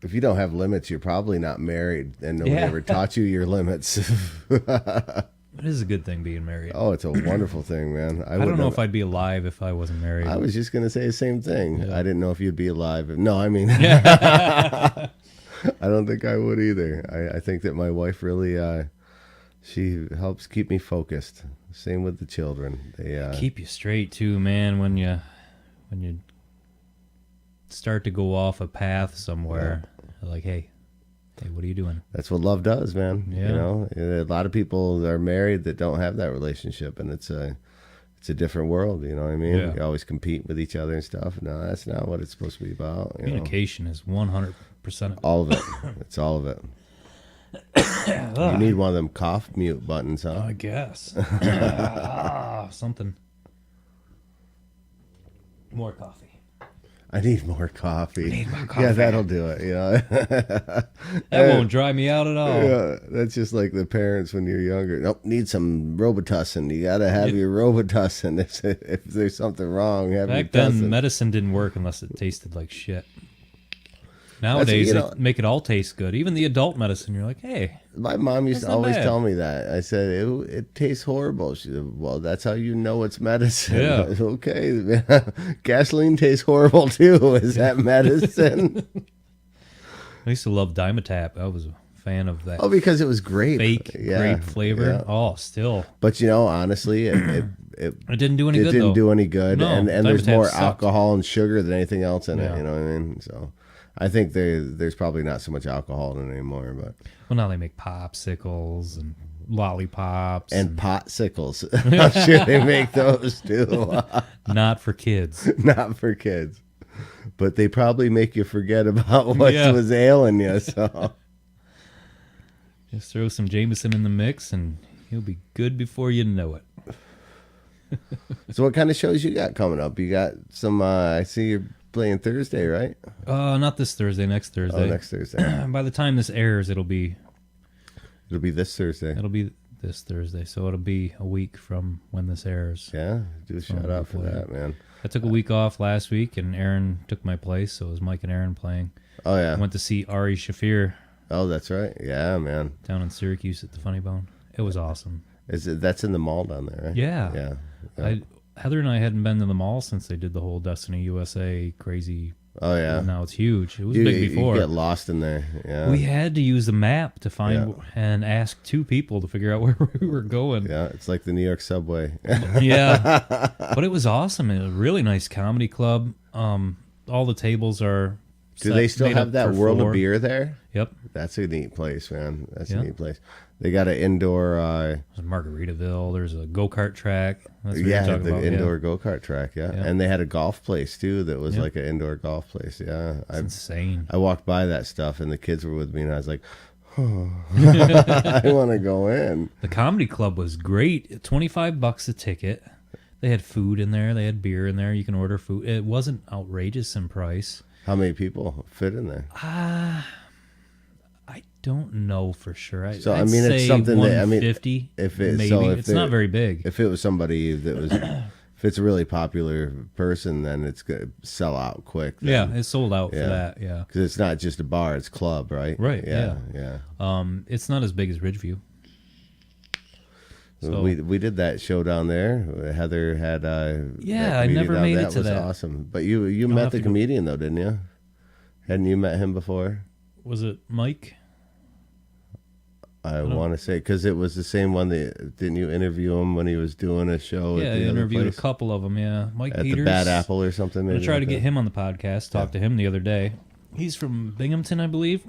If you don't have limits, you're probably not married, and nobody ever taught you your limits. It is a good thing being married. Oh, it's a wonderful thing, man. I don't know if I'd be alive if I wasn't married. I was just going to say the same thing. Yeah. I didn't know if you'd be alive. No, I mean, I don't think I would either. I think that my wife really, she helps keep me focused. Same with the children. They keep you straight too, man. When you start to go off a path somewhere, like, hey, what are you doing? That's what love does, man. Yeah. You know, a lot of people are married that don't have that relationship, and it's a different world. You know what I mean? Yeah. You always compete with each other and stuff. No, that's not what it's supposed to be about. Communication is 100%. All of it. It's all of it. You need one of them cough mute buttons, huh? I guess. Something. More coffee. I need more coffee. Need more coffee. Yeah, that'll do it. You know? That won't dry me out at all. Yeah, that's just like the parents when you're younger. Nope, need some Robitussin. You got to have your Robitussin. If there's something wrong, have Back your then, tussin. medicine didn't work unless it tasted like shit. Nowadays, they make it all taste good. Even the adult medicine, you're like, hey. My mom used to not always bad. tell me that. I said, it tastes horrible. She said, well, that's how you know it's medicine. Yeah. I said, okay. Gasoline tastes horrible too. Is that medicine? I used to love Dimetap. I was a fan of that Oh, because it was grape. fake grape flavor. yeah. Oh, still. But you know, honestly, it It didn't do any it good, didn't though. do any good, No, and there's Dimetap more sucked. alcohol and sugar than anything else in Yeah. it. You know what I mean? So, I think there's probably not so much alcohol in it anymore, but Well, now they make popsicles and lollipops. and popsicles. I'm sure they make those too. Not for kids. Not for kids, but they probably make you forget about what Yeah. was ailing you. So, Just throw some Jameson in the mix and you'll be good before you know it. so what kind of shows you got coming up? You got some. I see you're playing Thursday, right? Not this Thursday, next Thursday. Oh, next Thursday. By the time this airs, it'll be It'll be this Thursday. this Thursday, so it'll be a week from when this airs. Yeah, do a shout out for that, man. I took a week off last week, and Aaron took my place, so it was Mike and Aaron playing. Oh yeah. I went to see Ari Shafir Oh, that's right. Yeah, man. down in Syracuse at the Funny Bone. It was awesome. That's in the mall down there, right? Yeah. Yeah. Heather and I hadn't been to the mall since they did the whole Destiny USA crazy. Oh yeah. Now it's huge. It was big before. You get lost in there. Yeah. We had to use the map to find and ask two people to figure out where we were going. Yeah, it's like the New York subway. Yeah. But it was awesome. It was a really nice comedy club. All the tables are Do they still made have up that for World four. of Beer there? Yep. That's a neat place, man. That's Yeah. a neat place. They got an indoor There's a Margaritaville. There's a go-kart track. That's what yeah, you're talking the about. indoor go-kart track, yeah. Yeah. And they had a golf place too that was Yeah. like an indoor golf place. Yeah. It's insane. I walked by that stuff and the kids were with me and I was like, oh, I want to go in. The comedy club was great. $25 a ticket. They had food in there. They had beer in there. You can order food. It wasn't outrageous in price. How many people fit in there? I don't know for sure. So, I'd I mean, it's say something that- I mean, 150, if it- maybe. so if It's it- not very big. If it was somebody that was, if it's a really popular person, then it's going to sell out quick. Yeah, then. it's sold out Yeah. for that. Yeah. Because it's not just a bar, it's club, right? Right, Yeah. It's not as big as Ridgeview. So We did that show down there. Heather had Yeah, that I comedian never down made there. it to was that. awesome. But you I'll met have the to go. comedian though, didn't you? Hadn't you met him before? was it Mike? I want to say because it was the same one that didn't you interview him when he was doing a show? Yeah, at I the other interviewed a place? couple of them. Yeah, Mike At Peters. the Bad Apple or something. I'm Maybe gonna try like to get that. him on the podcast. Talked to him the other day. He's from Binghamton, I believe.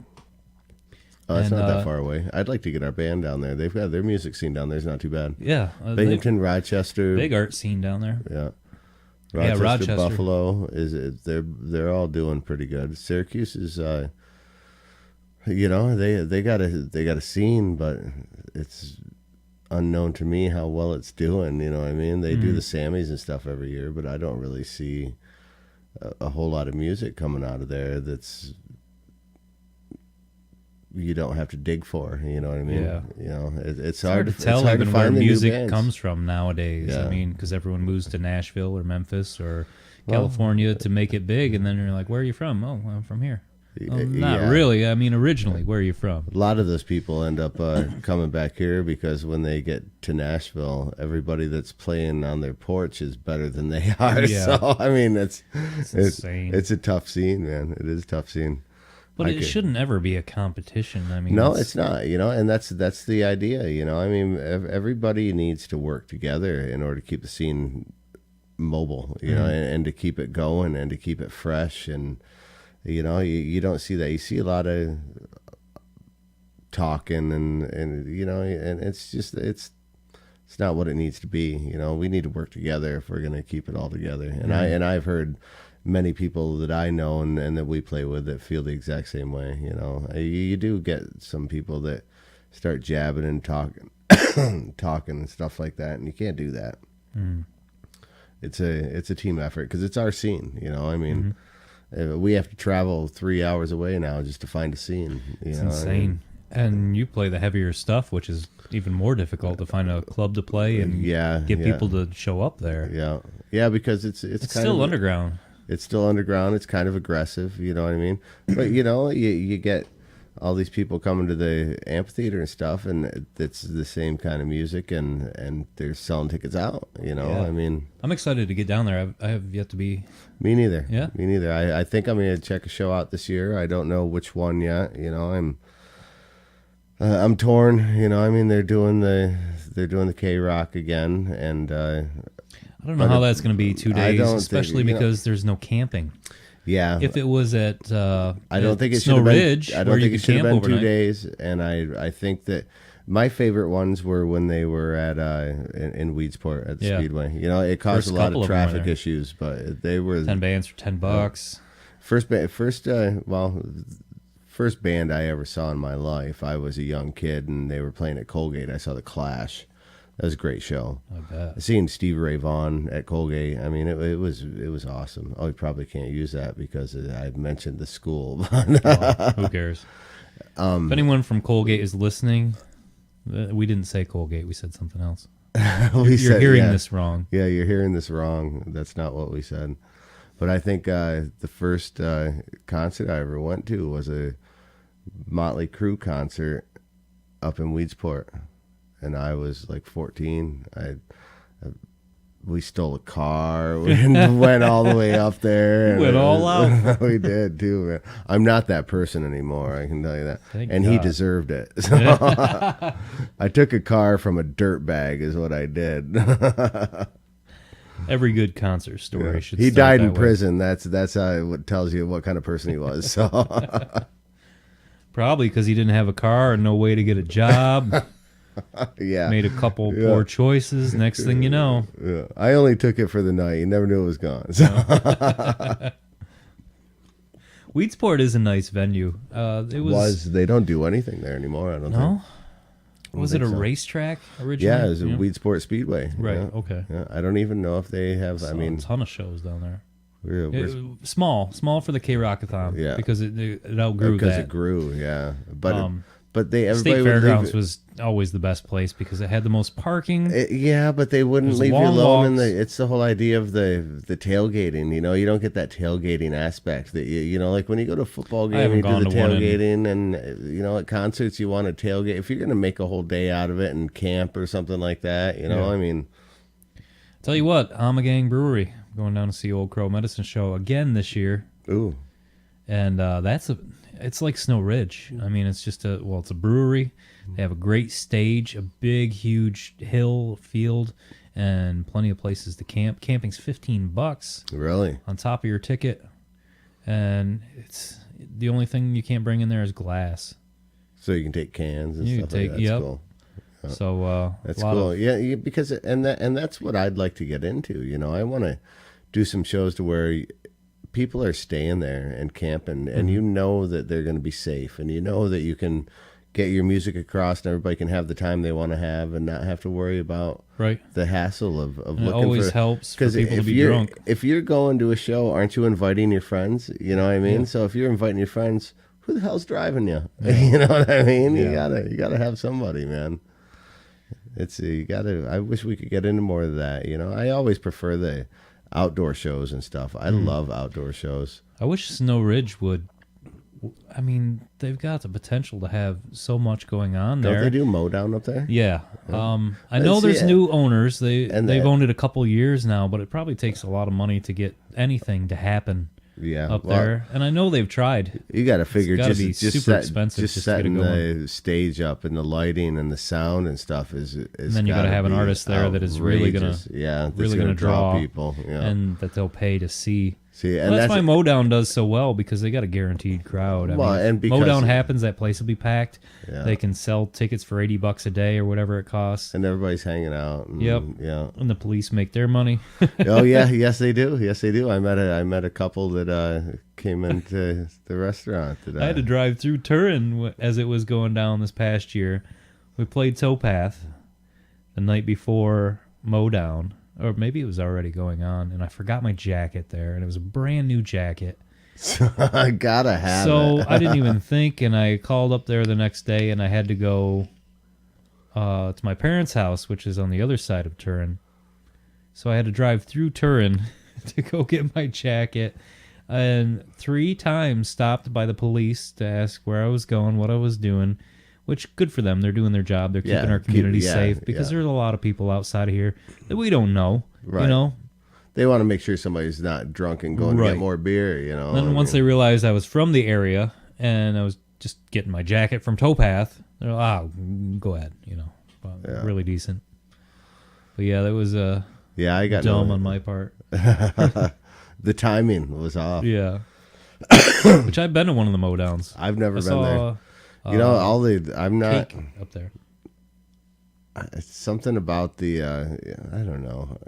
Oh, that's and, not that far away. I'd like to get our band down there. They've got their music scene down there. It's not too bad. Yeah, Binghamton, Rochester, big art scene down there. yeah. Yeah, Rochester. Buffalo they're all doing pretty good. Syracuse is, they got a scene, but it's unknown to me how well it's doing. You know what I mean? They do the Sammys and stuff every year, but I don't really see a whole lot of music coming out of there that's you don't have to dig for. You know what I mean? Yeah. You know, it's hard hard to tell it's hard even to where find the new music bands. comes from nowadays. Yeah. I mean, because everyone moves to Nashville or Memphis or California to make it big, and then you're like, where are you from? Oh, I'm from here. Well, not Yeah. really. I mean, originally, where are you from? A lot of those people end up coming back here because when they get to Nashville, everybody that's playing on their porch is better than they are. Yeah. So I mean, it's insane. It's a tough scene, man. It is a tough scene. But it shouldn't ever be a competition. I mean, No, it's not. You know, and that's the idea. You know, I mean, everybody needs to work together in order to keep the scene mobile. You know, and to keep it going and to keep it fresh. And you know, you don't see that. You see a lot of talking and you know, and it's just it's not what it needs to be. You know, we need to work together if we're going to keep it all together. And I've heard many people that I know and that we play with that feel the exact same way. You know, you do get some people that start jabbing and talking and stuff like that, and you can't do that. It's a team effort because it's our scene. You know, I mean, we have to travel 3 hours away now just to find a scene. It's insane. And you play the heavier stuff, which is even more difficult to find a club to play and get people to show up there. Yeah, because it's kind still of underground. It's still underground. It's kind of aggressive, you know what I mean? But, you know, you get all these people coming to the amphitheater and stuff, and it's the same kind of music, and they're selling tickets out, you know? Yeah. I mean... I'm excited to get down there. I have yet to be... Me neither. Yeah? Me neither. I think I'm going to check a show out this year. I don't know which one yet, you know? I'm torn, you know? I mean, they're doing the K-Rock again, and... I don't know how that's going to be 2 days, especially because there's no camping. Yeah. If it was at I don't think it Snow should have Ridge, been. I where don't you think it could should have camp been 2 overnight. days. And I think that my favorite ones were when they were at in Weedsport at the Speedway. You know, it caused First a lot couple of of them were traffic there. issues, but they were 10 bands for $10. First band I ever saw in my life. I was a young kid, and they were playing at Colgate. I saw the Clash. That was a great show. I bet. Seeing Stevie Ray Vaughan at Colgate, I mean, it was awesome. Oh, we probably can't use that because I mentioned the school. Well, who cares? If anyone from Colgate is listening, we didn't say Colgate. We said something else. You're hearing this wrong. Yeah, you're hearing this wrong. That's not what we said. But I think the first concert I ever went to was a Motley Crue concert up in Weedsport. And I was like 14. We stole a car. We went all the way up there. Went all out. We did too, man. I'm not that person anymore. I can tell you that. Thank and he God. deserved it. So I took a car from a dirt bag, is what I did. Every good concert story should. He start died that in way. prison. That's how it tells you what kind of person he was. So Probably because he didn't have a car and no way to get a job. yeah. Made a couple poor choices. Next thing you know, Yeah. I only took it for the night. You never knew it was gone. So. Weedsport is a nice venue. It was. They don't do anything there anymore, I don't think. No. Was it a think so. racetrack originally? Yeah, it was a Weedsport Speedway. Right. Yeah. Okay. Yeah. I don't even know if they have. Saw I mean, a ton of shows down there. we're Small for the K-Rockathon. Yeah. Because it outgrew because that. it grew. Yeah, but State everybody would Fairgrounds leave, was always the best place because it had the most parking. yeah, but they wouldn't There's leave you long alone. walks. It's the whole idea of the tailgating. You know, you don't get that tailgating aspect. That you know, like when you go to a football game, haven't you do gone the to one in- tailgating, and you know, at concerts you want to tailgate. If you're going to make a whole day out of it and camp or something like that, you know, Yeah. I mean, Tell you what, Amagang Brewery, going down to see Old Crow Medicine Show again this year, ooh, and it's like Snow Ridge. I mean, it's just it's a brewery. They have a great stage, a big, huge hill field, and plenty of places to camp. Camping's $15 really? on top of your ticket, and it's the only thing you can't bring in there is glass. So you can take cans and You stuff can take- like that. That's yep. cool. So That's a lot cool. of- Yeah, because and that's what I'd like to get into. You know, I want to do some shows to where people are staying there and camping, and you know that they're going to be safe, and you know that you can get your music across, and everybody can have the time they want to have, and not have to worry about right. the hassle of And looking it always for. helps for people to if be you're drunk. if you're going to a show, aren't you inviting your friends? You know what I mean? Yeah. So if you're inviting your friends, who the hell's driving you? You know what I mean? Yeah. You gotta have somebody, man. I wish we could get into more of that. You know, I always prefer the outdoor shows and stuff. I love outdoor shows. I wish Snow Ridge would. I mean, they've got the potential to have so much going on there. Don't they do mow down up there? Yeah. I know there's new owners. They've owned it a couple years now, but it probably takes a lot of money to get anything to happen up there. And I know they've tried. You got to figure It's gotta be super expensive just just to get setting it going. the stage up and the lighting and the sound and stuff is And then you got to have an artist there that is really gonna draw people. Yeah. and that they'll pay to see. See, Well, and that's why Modown does so well, because they got a guaranteed crowd. I mean, and if because- Modown happens, that place will be packed. Yeah. They can sell tickets for $80 a day or whatever it costs. and everybody's hanging out. And, Yep. Yeah. And the police make their money. Oh yeah. Yes, they do. Yes, they do. I met a couple that came into the restaurant. I had to drive through Turin as it was going down this past year. We played Towpath the night before Modown, or maybe it was already going on, and I forgot my jacket there, and it was a brand new jacket. I gotta have So it. I didn't even think, and I called up there the next day, and I had to go to my parents' house, which is on the other side of Turin. So I had to drive through Turin to go get my jacket, and 3 times stopped by the police to ask where I was going, what I was doing, which good for them. They're doing their job. They're keeping our community safe, because there's a lot of people outside of here that we don't know, Right. you know. They want to make sure somebody's not drunk and going to get more beer, you know. Then once they realized I was from the area and I was just getting my jacket from Towpath, they're like, go ahead, you know. Well, really decent. But yeah, that was I got dumb on my part. The timing was off. Yeah. Which I've been to one of the Modowns. I've never I been saw, there. You know, I'm not. Cake up there. It's something about the I don't know.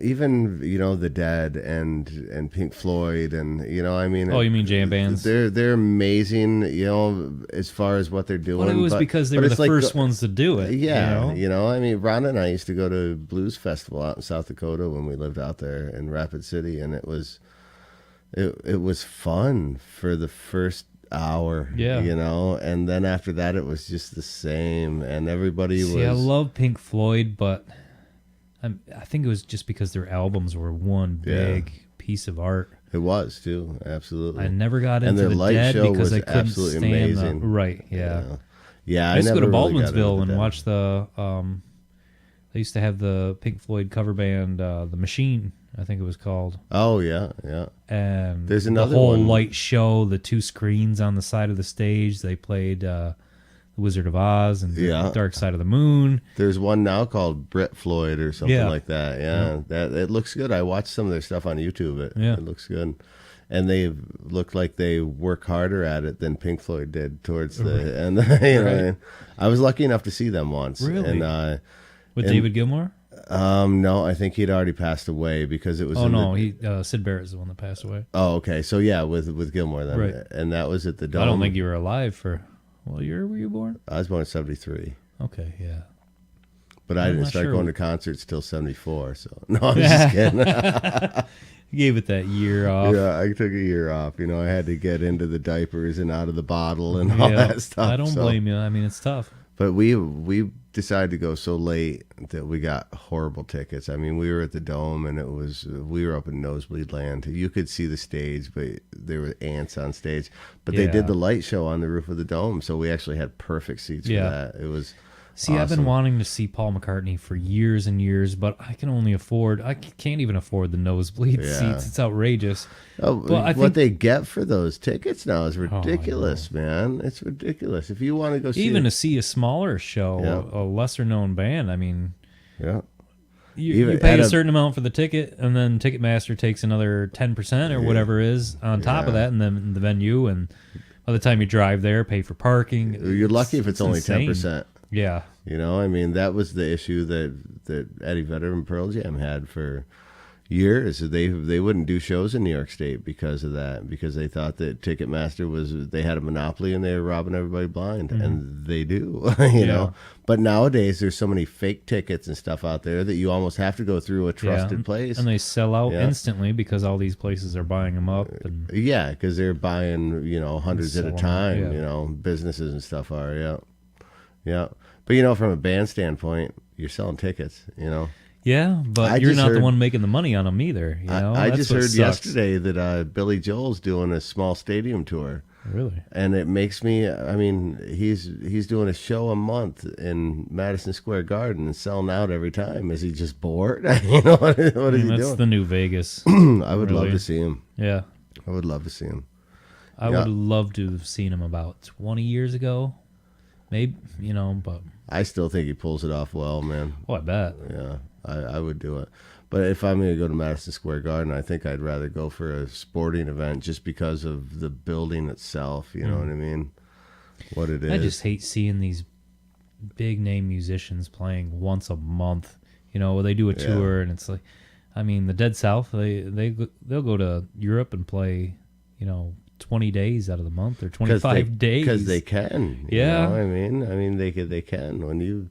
Even the Dead and Pink Floyd and I mean. Oh, you mean jam bands? They're amazing. As far as what they're doing. Well, it was because they were the first ones to do it. Yeah, I mean, Ron and I used to go to Blues Festival out in South Dakota when we lived out there in Rapid City, and it was fun for the first hour. Yeah, and then after that it was just the same, and everybody was. I love Pink Floyd, but I think it was just because their albums were one big piece of art. It was too, absolutely. I never got into their the light Dead show because was I couldn't absolutely stand amazing. Right, yeah. Yeah, I used to go to never really got into Baldwinsville the and Dead. watch the. They used to have the Pink Floyd cover band, The Machine, I think it was called. Oh yeah. And There's another the whole one. light show, the 2 screens on the side of the stage. They played The Wizard of Oz and The Dark Side of the Moon. There's one now called Brit Floyd or something Yeah. like that. Yeah, that it looks good. I watched some of their stuff on YouTube. It looks good, and they look like they work harder at it than Pink Floyd did towards the end. Right. I was lucky enough to see them once. Really? And, With David Gilmour? no, I think he'd already passed away because it was. Oh no, Sid Barrett's the one that passed away. Oh, okay. So yeah, with Gilmore then, Right. And that was at the Dome. I don't think you were alive for. What year were you born? I was born in '73. Okay, yeah. But I I'm didn't not start sure. going to concerts till '74. So no, I'm just kidding. You gave it that year off. Yeah, I took a year off. I had to get into the diapers and out of the bottle and all that stuff. I don't blame you. I mean, it's tough. But we decided to go so late that we got horrible tickets. I mean, we were at the Dome and we were up in nosebleed land. You could see the stage, but there were ants on stage. But they did the light show on the roof of the Dome, so we actually had perfect seats for that. It was. See, awesome. I've been wanting to see Paul McCartney for years and years, but I can't even afford the nosebleed seats. It's outrageous. Oh, But what they get for those tickets now is ridiculous, I man. It's ridiculous. If you want to go see to see a smaller show, a lesser known band, I mean, you pay a certain amount for the ticket, and then Ticketmaster takes another 10% or whatever it is on top of that, and then the venue, and by the time you drive there, pay for parking. You're lucky if it's only insane. 10%. Yeah. I mean, that was the issue that Eddie Vedder and Pearl Jam had for, years. They wouldn't do shows in New York State because of that, because they thought that Ticketmaster they had a monopoly and they were robbing everybody blind, and they do, you know. But nowadays there's so many fake tickets and stuff out there that you almost have to go through a trusted place, and they sell out instantly because all these places are buying them up. And because they're buying, you know, hundreds at a time. Yeah. You know, businesses and stuff are yeah. But you know, from a band standpoint, you're selling tickets, you know. Yeah, but you're not the one making the money on them either. You know, I just heard yesterday that Billy Joel's doing a small stadium tour. Really? And it makes me. I mean, he's doing a show a month in Madison Square Garden and selling out every time. Is he just bored? You know, what is he doing? That's the new Vegas. I would love to see him. Yeah, I would love to see him. I would love to have seen him about 20 years ago, maybe. You know, but I still think he pulls it off well, man. Oh, I bet. Yeah. I would do it. But if I'm going to go to Madison Square Garden, I think I'd rather go for a sporting event just because of the building itself. You know what I mean? What it is. I just hate seeing these big name musicians playing once a month. You know, they do a tour and it's like, I mean, the Dead South, they'll go to Europe and play, you know, 20 days out of the month or 25 days. Because they can. Yeah. You know? I mean, they can. When you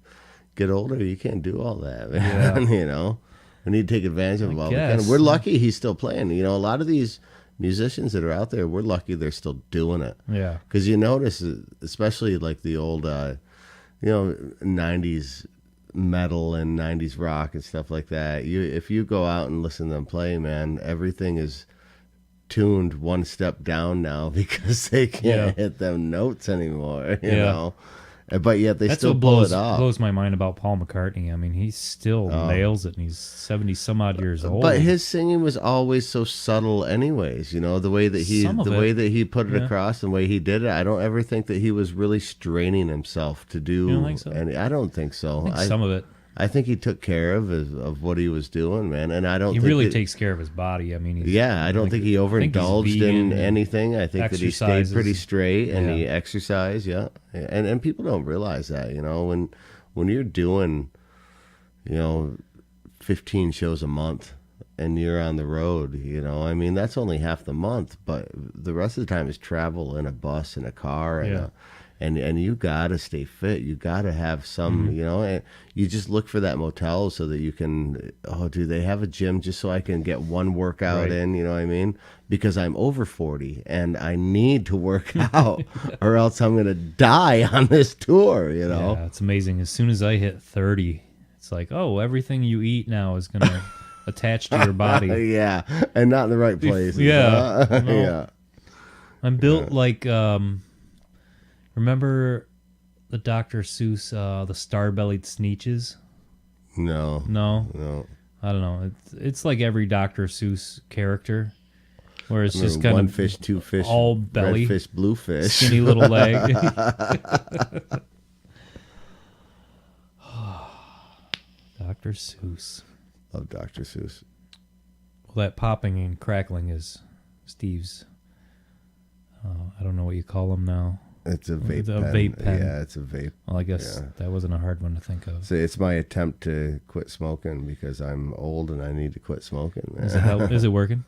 get older, you can't do all that, man. Yeah. You know, we need to take advantage of all we guess. can. We're lucky he's still playing. You know, a lot of these musicians that are out there, we're lucky they're still doing it. Yeah. Because you notice, especially like the old, 90s metal and 90s rock and stuff like that. If you go out and listen to them play, man, everything is tuned one step down now because they can't hit them notes anymore. You know. But yet they still pull it off. Blows my mind about Paul McCartney. I mean, he still nails it, and he's 70 some odd years old. But his singing was always so subtle, anyways. You know, the way that he put it across, and the way he did it. I don't ever think that he was really straining himself to do. You don't think so? I don't think so. I think some of it. I think he took care of what he was doing, man. And I don't. He think really takes care of his body. I mean, I don't think he overindulged in anything. I think that he stayed pretty straight and he exercised. Yeah, and people don't realize that. You know, when you're doing, 15 shows a month and you're on the road, I mean, that's only half the month, but the rest of the time is travel in a bus, in a car, and you gotta stay fit. You gotta have some, and you just look for that motel so that you can. Oh, do they have a gym just so I can get one workout in? You know what I mean? Because I'm over 40 and I need to work out, or else I'm gonna die on this tour. Yeah, it's amazing. As soon as I hit 30, it's like, oh, everything you eat now is gonna attach to your body. Yeah, and not in the right place. Yeah. I'm built like. Remember the Dr. Seuss, the star-bellied Sneetches? No. I don't know. It's like every Dr. Seuss character, where it's just kind one of fish, two fish, all belly, red fish, blue fish, skinny little leg. Dr. Seuss. Love Dr. Seuss. Well, that popping and crackling is Steve's. I don't know what you call them now. It's a vape pen. Vape pen. Yeah, it's a vape. Well, I guess that wasn't a hard one to think of. So it's my attempt to quit smoking because I'm old and I need to quit smoking. Is it working?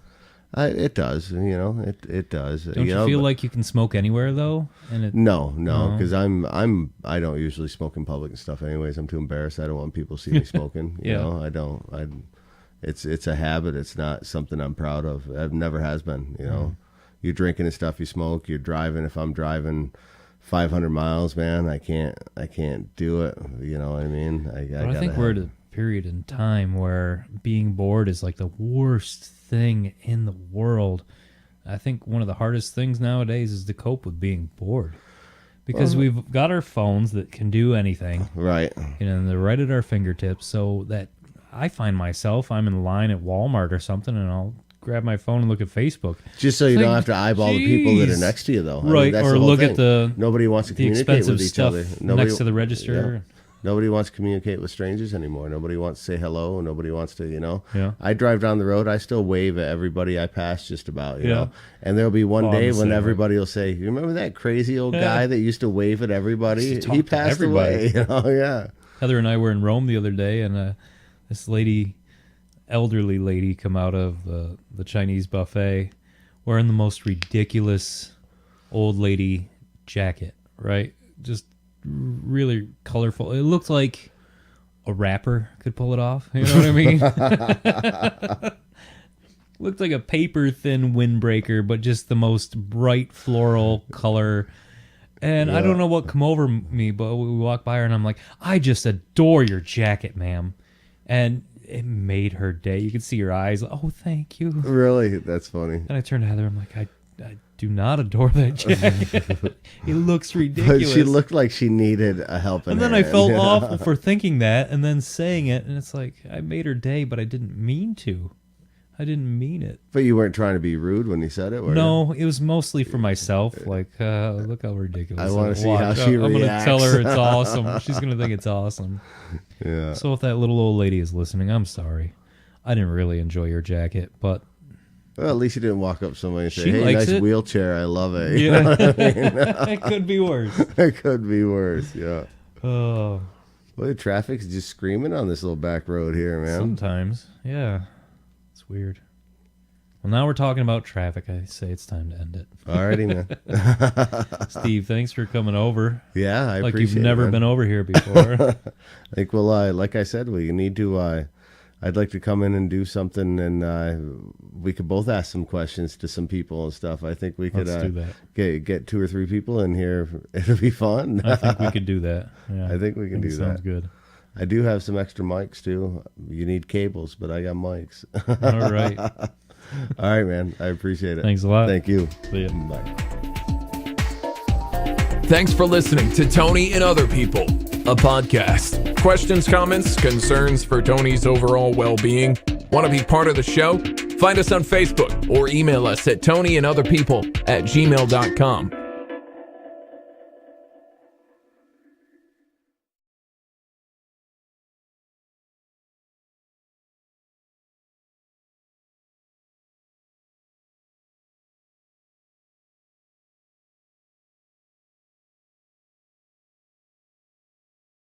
It does. It does. Don't you feel like you can smoke anywhere though? No, because I don't usually smoke in public and stuff. Anyways, I'm too embarrassed. I don't want people to see me smoking. You know, I don't. It's a habit. It's not something I'm proud of. It never has been. You're drinking and stuff, you smoke, you're driving. If I'm driving 500 miles, man, I can't do it. You know what I mean? I think we're at a period in time where being bored is like the worst thing in the world. I think one of the hardest things nowadays is to cope with being bored. Because we've got our phones that can do anything. Right. And they're right at our fingertips. So that I find myself, I'm in line at Walmart or something, and I'll grab my phone and look at Facebook. Just so you don't have to eyeball the people that are next to you, though. Right, I mean, that's or look thing. At nobody wants to communicate with each other. Next to the register. Yeah. Nobody wants to communicate with strangers anymore. Nobody wants to say hello. Nobody wants to, Yeah. I drive down the road. I still wave at everybody I pass just about, you know. And there'll be one day when everybody will say, you remember that crazy old guy that used to wave at everybody? He passed away. Heather and I were in Rome the other day, and this lady elderly lady come out of the Chinese buffet wearing the most ridiculous old lady jacket, right? Just really colorful. It looked like a rapper could pull it off. You know what I mean? Looked like a paper thin windbreaker, but just the most bright floral color. And I don't know what come over me, but we walked by her and I'm like, I just adore your jacket, ma'am. And it made her day. You could see her eyes. Oh, thank you. Really? That's funny. And I turned to Heather. I'm like, I do not adore that jacket. It looks ridiculous. But she looked like she needed a helping And then hand. I felt awful for thinking that and then saying it. And it's like, I made her day, but I didn't mean to. I didn't mean it. But you weren't trying to be rude when you said it, were No, it was mostly for myself. Like, look how ridiculous. I want to see how she I'm going to reacts. tell her it's awesome. She's going to think it's awesome. you? Yeah. So if that little old lady is listening, I'm sorry. I didn't really enjoy your jacket, but Well, at least you didn't walk up to somebody and say, She hey, likes nice it. wheelchair. I love it. You know yeah, what I mean? it could be worse. It could be worse, yeah. Oh, Well, the traffic's just screaming on this little back road here, man. sometimes, yeah, it's weird. Well, now we're talking about traffic. I say it's time to end it. Alrighty, man. Steve, thanks for coming over. Yeah, I Like appreciate you've it, never man. been over here before. I think we'll, like I said, we need to, I'd like to come in and do something and we could both ask some questions to some people and stuff. I think we could Let's do that. get 2 or 3 people in here. It'll be fun. I think we could do that. Yeah, I think we can do it sounds that. good. I do have some extra mics too. You need cables, but I got mics. All right. All right, man. I appreciate it. Thanks a lot. Thank you. See ya. Bye. Thanks for listening to Tony and Other People, a podcast. Questions, comments, concerns for Tony's overall well-being? Want to be part of the show? Find us on Facebook or email us at tonyandotherpeople@gmail.com.